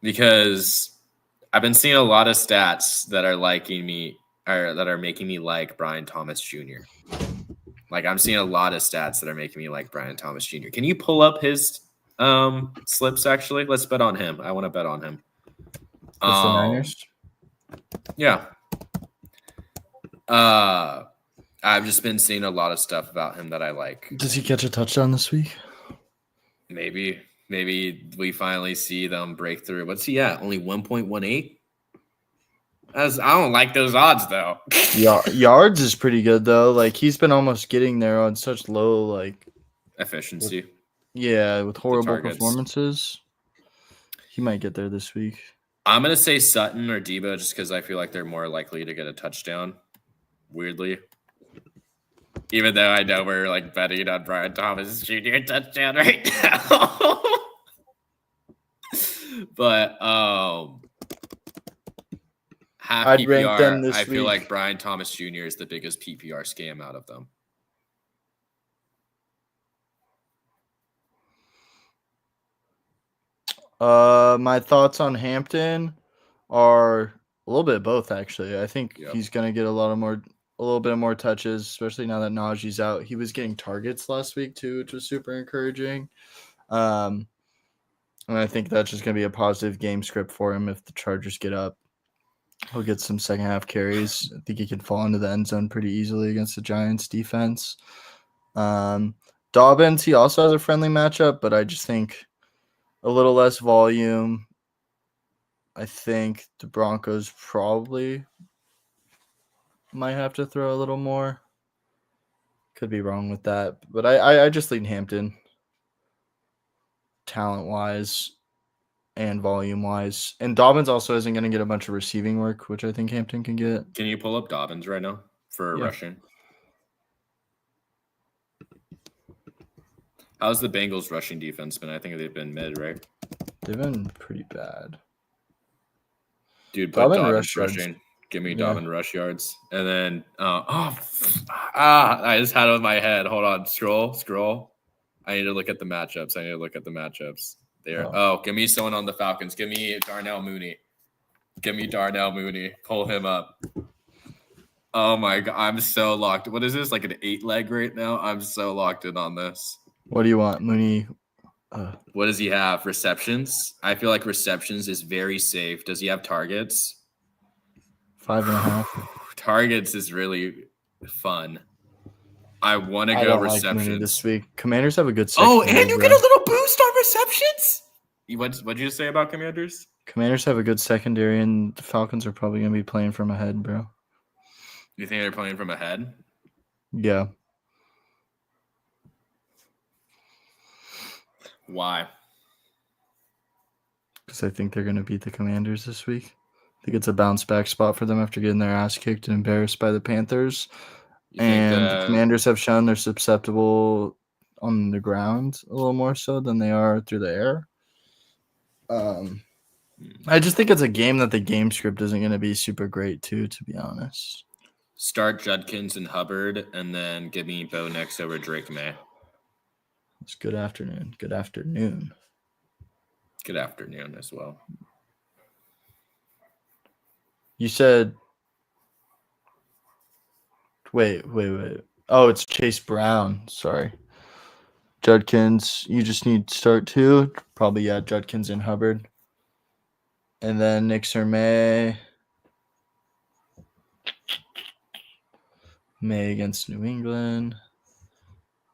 because I've been seeing a lot of stats that are liking me or that are making me like Brian Thomas Jr. Like I'm seeing a lot of stats that are making me like Brian Thomas Jr. Can you pull up his slips actually? Let's bet on him. I want to bet on him. The Niners? Yeah. I've just been seeing a lot of stuff about him that I like. Does he catch a touchdown this week? Maybe we finally see them break through. What's he at? Only 1.18? I don't like those odds though. Yards is pretty good though. Like he's been almost getting there on such low like efficiency. With horrible performances. He might get there this week. I'm gonna say Sutton or Debo just because I feel like they're more likely to get a touchdown. Weirdly. Even though I know we're like betting on Brian Thomas Jr. touchdown right now. But half I'd PPR, rank them this I feel week. like Brian Thomas Jr. is the biggest PPR scam out of them. My thoughts on Hampton are a little bit of both actually. I think he's gonna get a little bit more touches, especially now that Najee's out. He was getting targets last week too, which was super encouraging. And I think that's just gonna be a positive game script for him if the Chargers get up. He'll get some second half carries. I think he can fall into the end zone pretty easily against the Giants defense. Dobbins, he also has a friendly matchup, but I just think a little less volume. I think the Broncos probably might have to throw a little more. Could be wrong with that, but I just lean Hampton talent-wise and volume-wise. And Dobbins also isn't going to get a bunch of receiving work, which I think Hampton can get. Can you pull up Dobbins right now for rushing? How's the Bengals rushing defense been? I think they've been mid, right? They've been pretty bad. Dude, put Dobbin Dobbins rush yards. rushing. Give me Yeah. Dobbin rush yards. And then, I just had it in my head. Hold on. Scroll. I need to look at the matchups. There. Oh. Give me someone on the Falcons. Give me Darnell Mooney. Pull him up. Oh my God. I'm so locked. What is this? Like an 8-leg right now? I'm so locked in on this. What do you want, Mooney? What does he have? Receptions? I feel like receptions is very safe. Does he have targets? 5.5. Targets is really fun. I want to I go don't like receptions. Mooney this week. Commanders have a good Oh, secondary. and you get a little boost on receptions? What'd you say about Commanders? Commanders have a good secondary, and the Falcons are probably going to be playing from ahead, bro. You think they're playing from ahead? Yeah. Why? Because I think they're going to beat the Commanders this week. I think it's a bounce back spot for them after getting their ass kicked and embarrassed by the Panthers. You think And the Commanders have shown they're susceptible on the ground a little more so than they are through the air. I just think it's a game that the game script isn't going to be super great too, to be honest. start Judkins and Hubbard, and then give me Bo next over Drake May. It's good afternoon. Good afternoon. Good afternoon as well. You said wait. Oh, it's Chase Brown. Sorry. Judkins, you just need to start two. Probably, yeah, Judkins and Hubbard. And then Knicks or May. May against New England.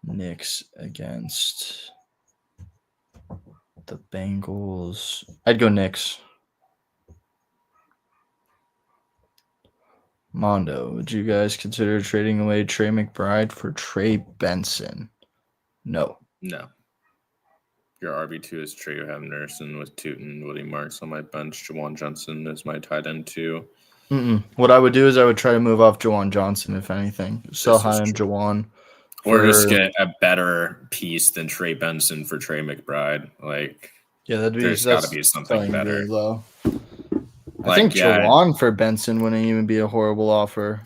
Knicks against the Bengals. I'd go Knicks. Mondo, would you guys consider trading away Trey McBride for Trey Benson? No. No. Your RB2 is Trey Hamnerson with Tootin, Woody Marks on my bench. Jawan Johnson is my tight end too. What I would do is I would try to move off Jawan Johnson, if anything. Sell high on Jawan. Or just get a better piece than Trey Benson for Trey McBride. Like, yeah, there's got to be something better. Really low. I Like, think yeah. Jawan for Benson wouldn't even be a horrible offer.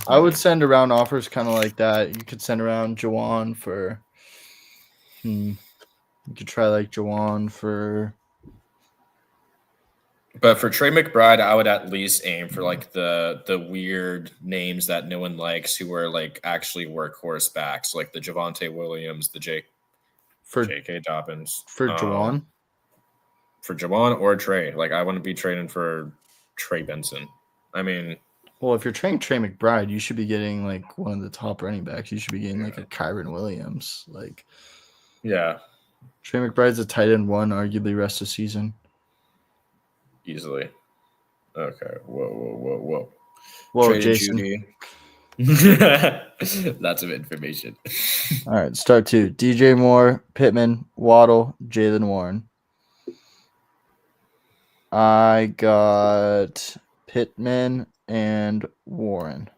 I would send around offers kind of like that. You could send around Jawan for you could try like Jawan for. But for Trey McBride, I would at least aim for like the weird names that no one likes, who are like actually workhorse backs, like the Javonte Williams, the J.K. Dobbins. For Jawan? For Jawan or Trey. Like, I wouldn't be trading for Trey Benson. I mean, well, if you're trading Trey McBride, you should be getting like one of the top running backs. You should be getting like a Kyron Williams. Like, yeah. Trey McBride's a tight end one, arguably rest of season. Easily. Okay. Whoa. Whoa, Jason. Judy. Lots of information. All right, start two. DJ Moore, Pittman, Waddle, Jalen Warren. I got Pittman and Warren.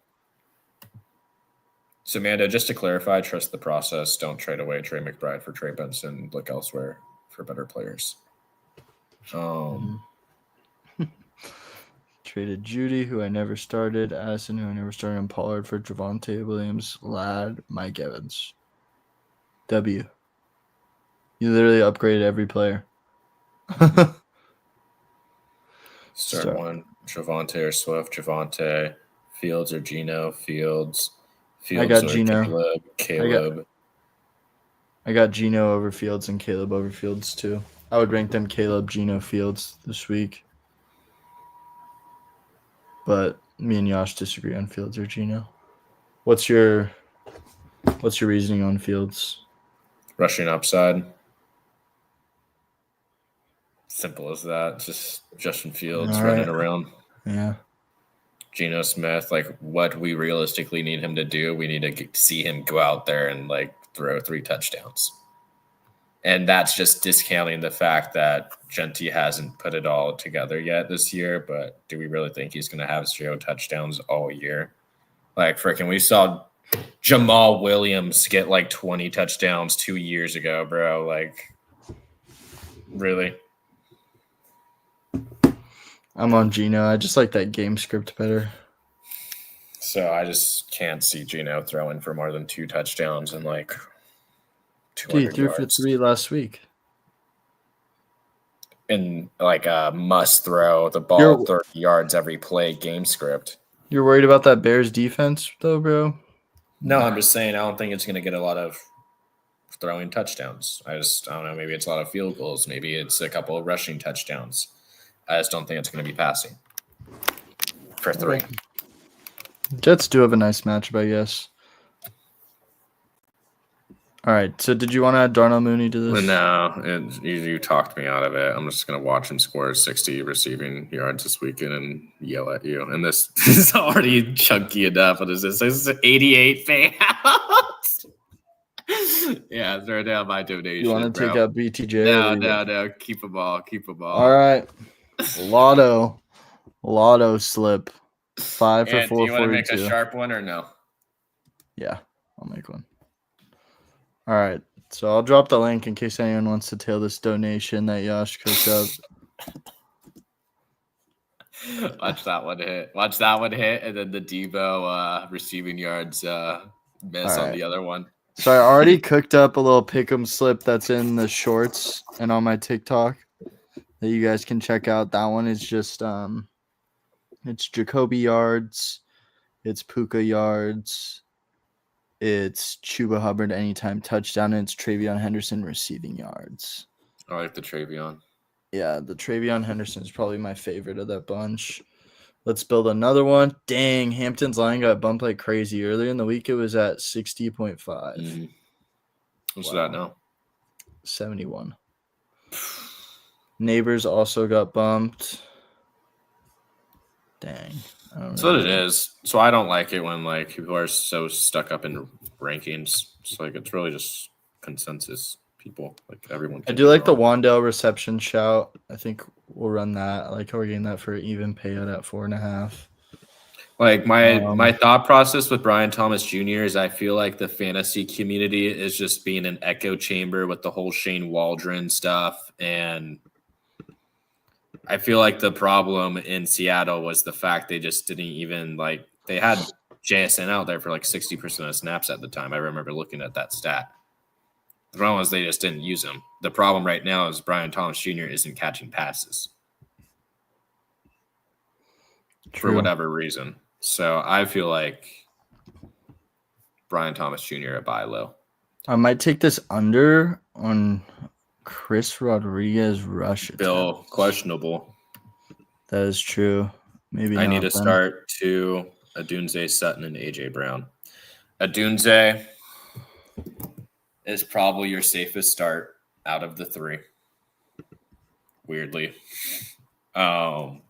So, Amanda, just to clarify, trust the process. Don't trade away Trey McBride for Trey Benson. Look elsewhere for better players. Traded Judy, who I never started. Addison, who I never started. And Pollard for Javonte Williams, Ladd, Mike Evans. W. You literally upgraded every player. Start one. Javonte or Swift. Javonte. Fields or Geno. Fields. I got or Geno. Caleb. I got Geno over Fields and Caleb over Fields too. I would rank them Caleb, Geno, Fields this week. But me and Josh disagree on Fields or Geno. What's your reasoning on Fields? Rushing upside. Simple as that. Just Justin Fields running around. Yeah. Geno Smith, like, what we realistically need him to do, we need to see him go out there and like throw 3 touchdowns. And that's just discounting the fact that Genty hasn't put it all together yet this year. But do we really think he's going to have 0 touchdowns all year? Like, freaking, we saw Jamal Williams get like 20 touchdowns 2 years ago, bro. Like, really? I'm on Gino. I just like that game script better. So I just can't see Gino throwing for more than 2 touchdowns and like 200 Dude, he threw for yards. 3 last week. And like a must throw the ball You're- 30 yards every play game script. You're worried about that Bears defense, though, bro? No, I'm just saying I don't think it's going to get a lot of throwing touchdowns. I don't know. Maybe it's a lot of field goals. Maybe it's a couple of rushing touchdowns. I just don't think it's going to be passing for 3. Jets do have a nice matchup, I guess. All right. So, did you want to add Darnell Mooney to this? No, you talked me out of it. I'm just going to watch him score 60 receiving yards this weekend and yell at you. And this is already chunky enough. What is this? This is 88 payouts. Yeah, throw down my donation. You want to take out BTJ? No. Keep them all. All right. Lotto slip. 5 for And do you want to make a 442. sharp one or no? Yeah, I'll make one. All right. So I'll drop the link in case anyone wants to tail this donation that Yash cooked up. Watch that one hit, and then the Debo receiving yards miss All on right. the other one. So I already cooked up a little pick'em slip that's in the shorts and on my TikTok that you guys can check out. That one is just it's Jacoby yards, it's Puka yards, it's Chuba Hubbard anytime touchdown, and it's Travion Henderson receiving yards. I like the Travion. Yeah, the Travion Henderson is probably my favorite of that bunch. Let's build another one. Dang, Hampton's line got bumped like crazy. Earlier in the week, it was at 60.5. Mhm. What's Wow. that now? 71. Neighbors also got bumped. Dang. I don't That's know. what it is. So I don't like it when like people are so stuck up in rankings. It's like it's really just consensus. People like everyone. I can do like the wrong. Wandale reception shout. I think we'll run that. I like how we're getting that for an even payout at 4.5. Like my thought process with Brian Thomas Jr. is I feel like the fantasy community is just being an echo chamber with the whole Shane Waldron stuff, and I feel like the problem in Seattle was the fact they just didn't even like they had JSN out there for like 60% of snaps at the time. I remember looking at that stat. The problem was they just didn't use him. The problem right now is Brian Thomas Jr. isn't catching passes for whatever reason. So I feel like Brian Thomas Jr. at buy low. I might take this under on Chris Rodriguez rush. Bill attempts. questionable. That is true. Maybe I not need to then. start to Adunze, Sutton, and AJ Brown. Adunze is probably your safest start out of the 3. Weirdly. I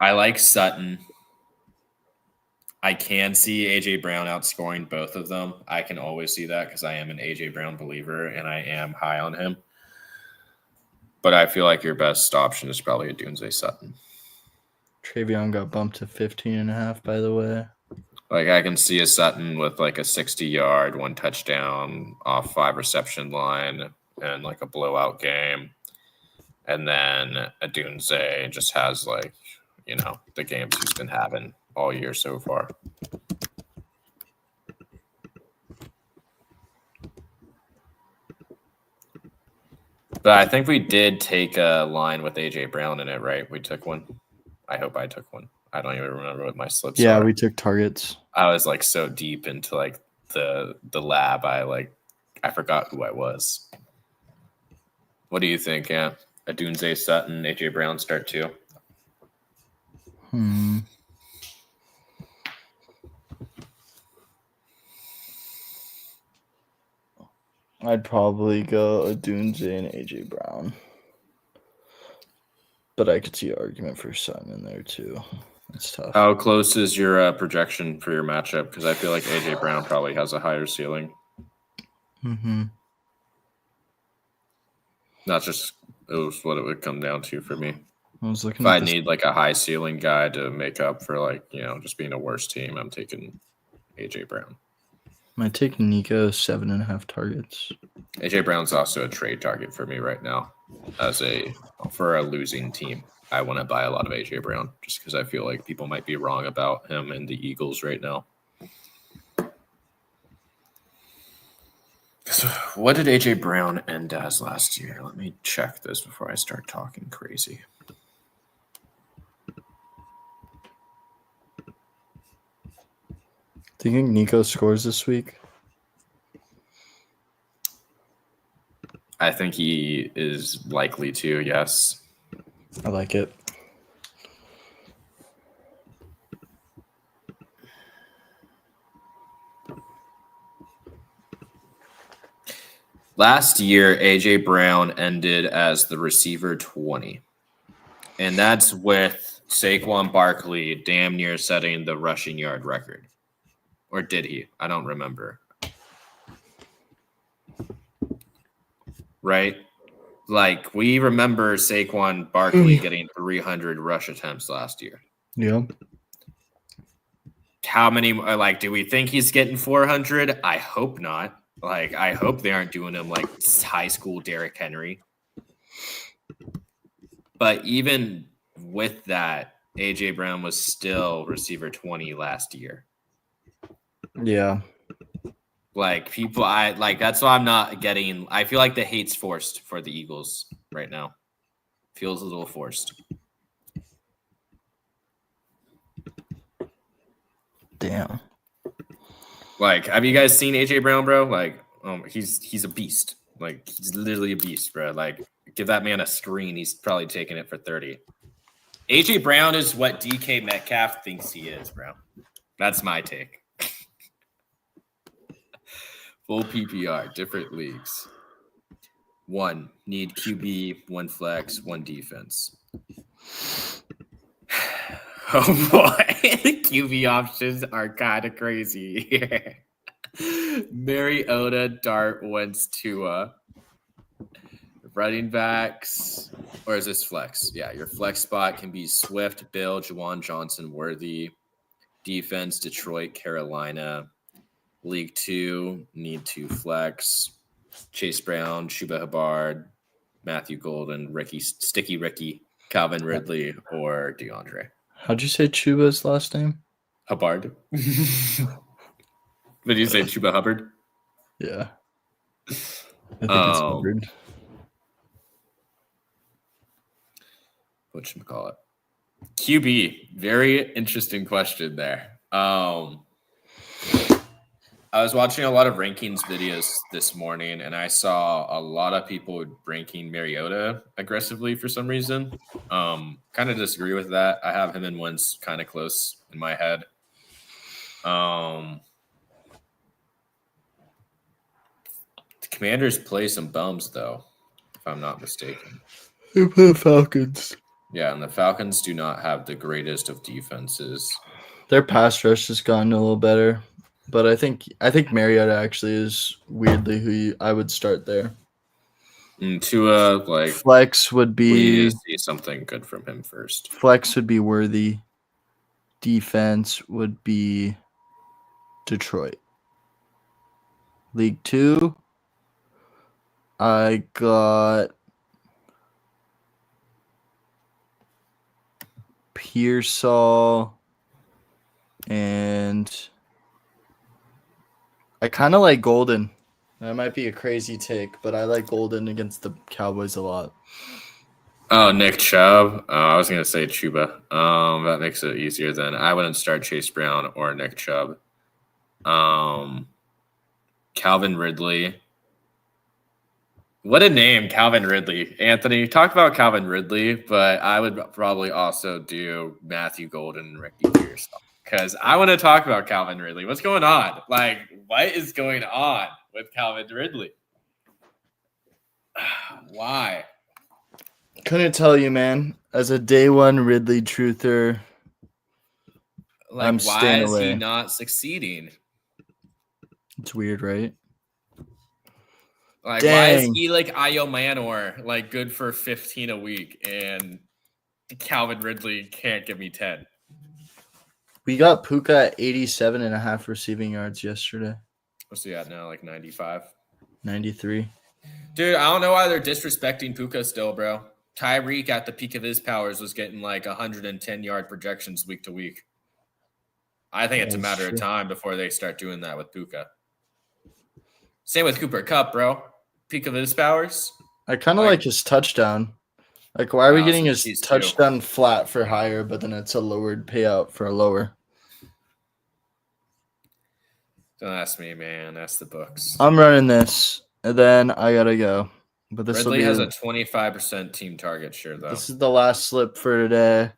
like Sutton. I can see AJ Brown outscoring both of them. I can always see that because I am an AJ Brown believer and I am high on him. But I feel like your best option is probably Adunze Sutton. Travion got bumped to 15.5, by the way. Like I can see a Sutton with like a 60-yard, 1 touchdown off 5 reception line and like a blowout game. And then Adunze just has like, you know, the games he's been having all year so far. But I think we did take a line with AJ Brown in it, right? We took one. I hope I took one. I don't even remember what my slips Yeah, are. we took targets. I was like so deep into like the lab, I forgot who I was. What do you think? Yeah, Adunze, Sutton, AJ Brown start too. I'd probably go Adunze and AJ Brown. But I could see an argument for Sutton in there too. It's tough. How close is your projection for your matchup? Because I feel like AJ Brown probably has a higher ceiling. Mm-hmm. That's just it was what it would come down to for me. I was looking If at I this. need like a high ceiling guy to make up for like, you know, just being a worse team, I'm taking AJ Brown. My take Nico 7.5 targets. AJ Brown's also a trade target for me right now. For a losing team, I want to buy a lot of AJ Brown just because I feel like people might be wrong about him and the Eagles right now. So what did AJ Brown end as last year? Let me check this before I start talking crazy. Do you think Nico scores this week? I think he is likely to, yes. I like it. Last year, AJ Brown ended as the receiver 20. And that's with Saquon Barkley damn near setting the rushing yard record. Or did he? I don't remember. Right? Like, we remember Saquon Barkley getting 300 rush attempts last year. Yeah. How many, do we think he's getting 400? I hope not. I hope they aren't doing him like high school Derrick Henry. But even with that, AJ Brown was still receiver 20 last year. Yeah. That's why I'm not getting. I feel like the hate's forced for the Eagles right now. Feels a little forced. Damn. Have you guys seen AJ Brown, bro? He's a beast. He's literally a beast, bro. Give that man a screen. He's probably taking it for 30. AJ Brown is what DK Metcalf thinks he is, bro. That's my take. Full PPR, different leagues. 1, need QB, 1 flex, 1 defense. Oh boy, the QB options are kind of crazy here. Mariota, Dart, Wentz, Tua. Running backs, or is this flex? Yeah, your flex spot can be Swift, Bill, Juwan Johnson, Worthy. Defense, Detroit, Carolina. League 2, need 2 flex. Chase Brown, Chuba Hubbard, Matthew Golden, Sticky Ricky, Calvin Ridley, or DeAndre. How'd you say Chuba's last name? Hubbard. Did you say Chuba Hubbard? Yeah. I think it's Hubbard. Whatchamacallit? QB. Very interesting question there. I was watching a lot of rankings videos this morning, and I saw a lot of people ranking Mariota aggressively for some reason. Kind of disagree with that. I have him and Wentz kind of close in my head. The Commanders play some bums, though, if I'm not mistaken. They play the Falcons. Yeah, and the Falcons do not have the greatest of defenses. Their pass rush has gotten a little better. But I think Mariota actually is weirdly who I would start there. And Tua, flex would be. We need to see something good from him first. Flex would be Worthy. Defense would be Detroit. League 2, I got Pearsall and I kind of like Golden. That might be a crazy take, but I like Golden against the Cowboys a lot. Oh, Nick Chubb. I was going to say Chuba. That makes it easier then. I wouldn't start Chase Brown or Nick Chubb. Calvin Ridley. What a name, Calvin Ridley. Anthony, talk about Calvin Ridley, but I would probably also do Matthew Golden and Ricky Pearsall. Because I want to talk about Calvin Ridley. What's going on? What is going on with Calvin Ridley? Why? Couldn't tell you, man. As a day one Ridley truther, I'm staying away. Why is he not succeeding? It's weird, right? Why is he Ayo Manor good for 15 a week and Calvin Ridley can't give me 10? We got Puka at 87.5 receiving yards yesterday. What's he at now? Like 95. 93. Dude, I don't know why they're disrespecting Puka still, bro. Tyreek at the peak of his powers was getting like 110-yard projections week to week. I think it's a matter of time before they start doing that with Puka. Same with Cooper Kupp, bro. Peak of his powers. I kind of like his touchdown. Like, why are we getting his these two. touchdown flat for higher, but then it's a lowered payout for a lower? Don't ask me, man. That's the books. I'm running this, and then I gotta go. But this Ridley will be has a 25% team target share, though. This is the last slip for today.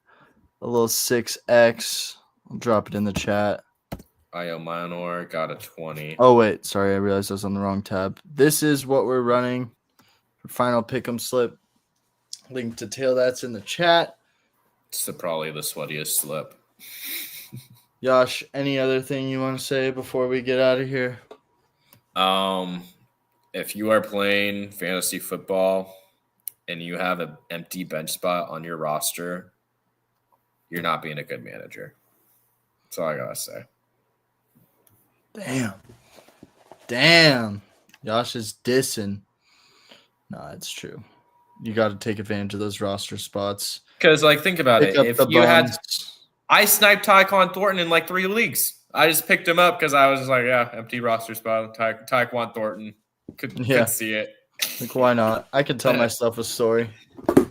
A little 6x. I'll drop it in the chat. Io Minor got a 20. Oh wait, sorry, I realized I was on the wrong tab. This is what we're running for final pick'em slip. Link to tail that's in the chat. It's probably the sweatiest slip. Josh, any other thing you want to say before we get out of here? If you are playing fantasy football and you have an empty bench spot on your roster, you're not being a good manager. That's all I gotta say. Damn. Josh is dissing. No, it's true. You got to take advantage of those roster spots. Because, like, think about Pick it. up If the you had, bums. I sniped Tyquan Thornton in like 3 leagues. I just picked him up because I was just like, yeah, empty roster spot. Tyquan Thornton could see it. Like, why not? I could tell myself a story. And,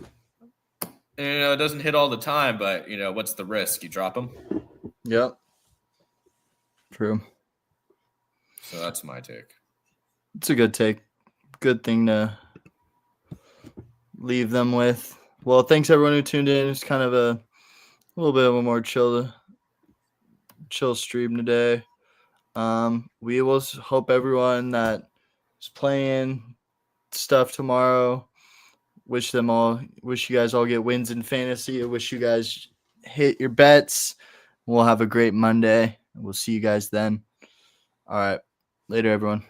it doesn't hit all the time, but what's the risk? You drop him. Yep. True. So that's my take. It's a good take. Good thing to leave them with. Well, thanks everyone who tuned in. It's kind of a little bit of a more chill stream today. We will hope everyone that is playing stuff tomorrow. Wish you guys all get wins in fantasy. I wish you guys hit your bets. We'll have a great Monday. We'll see you guys then. All right. Later, everyone.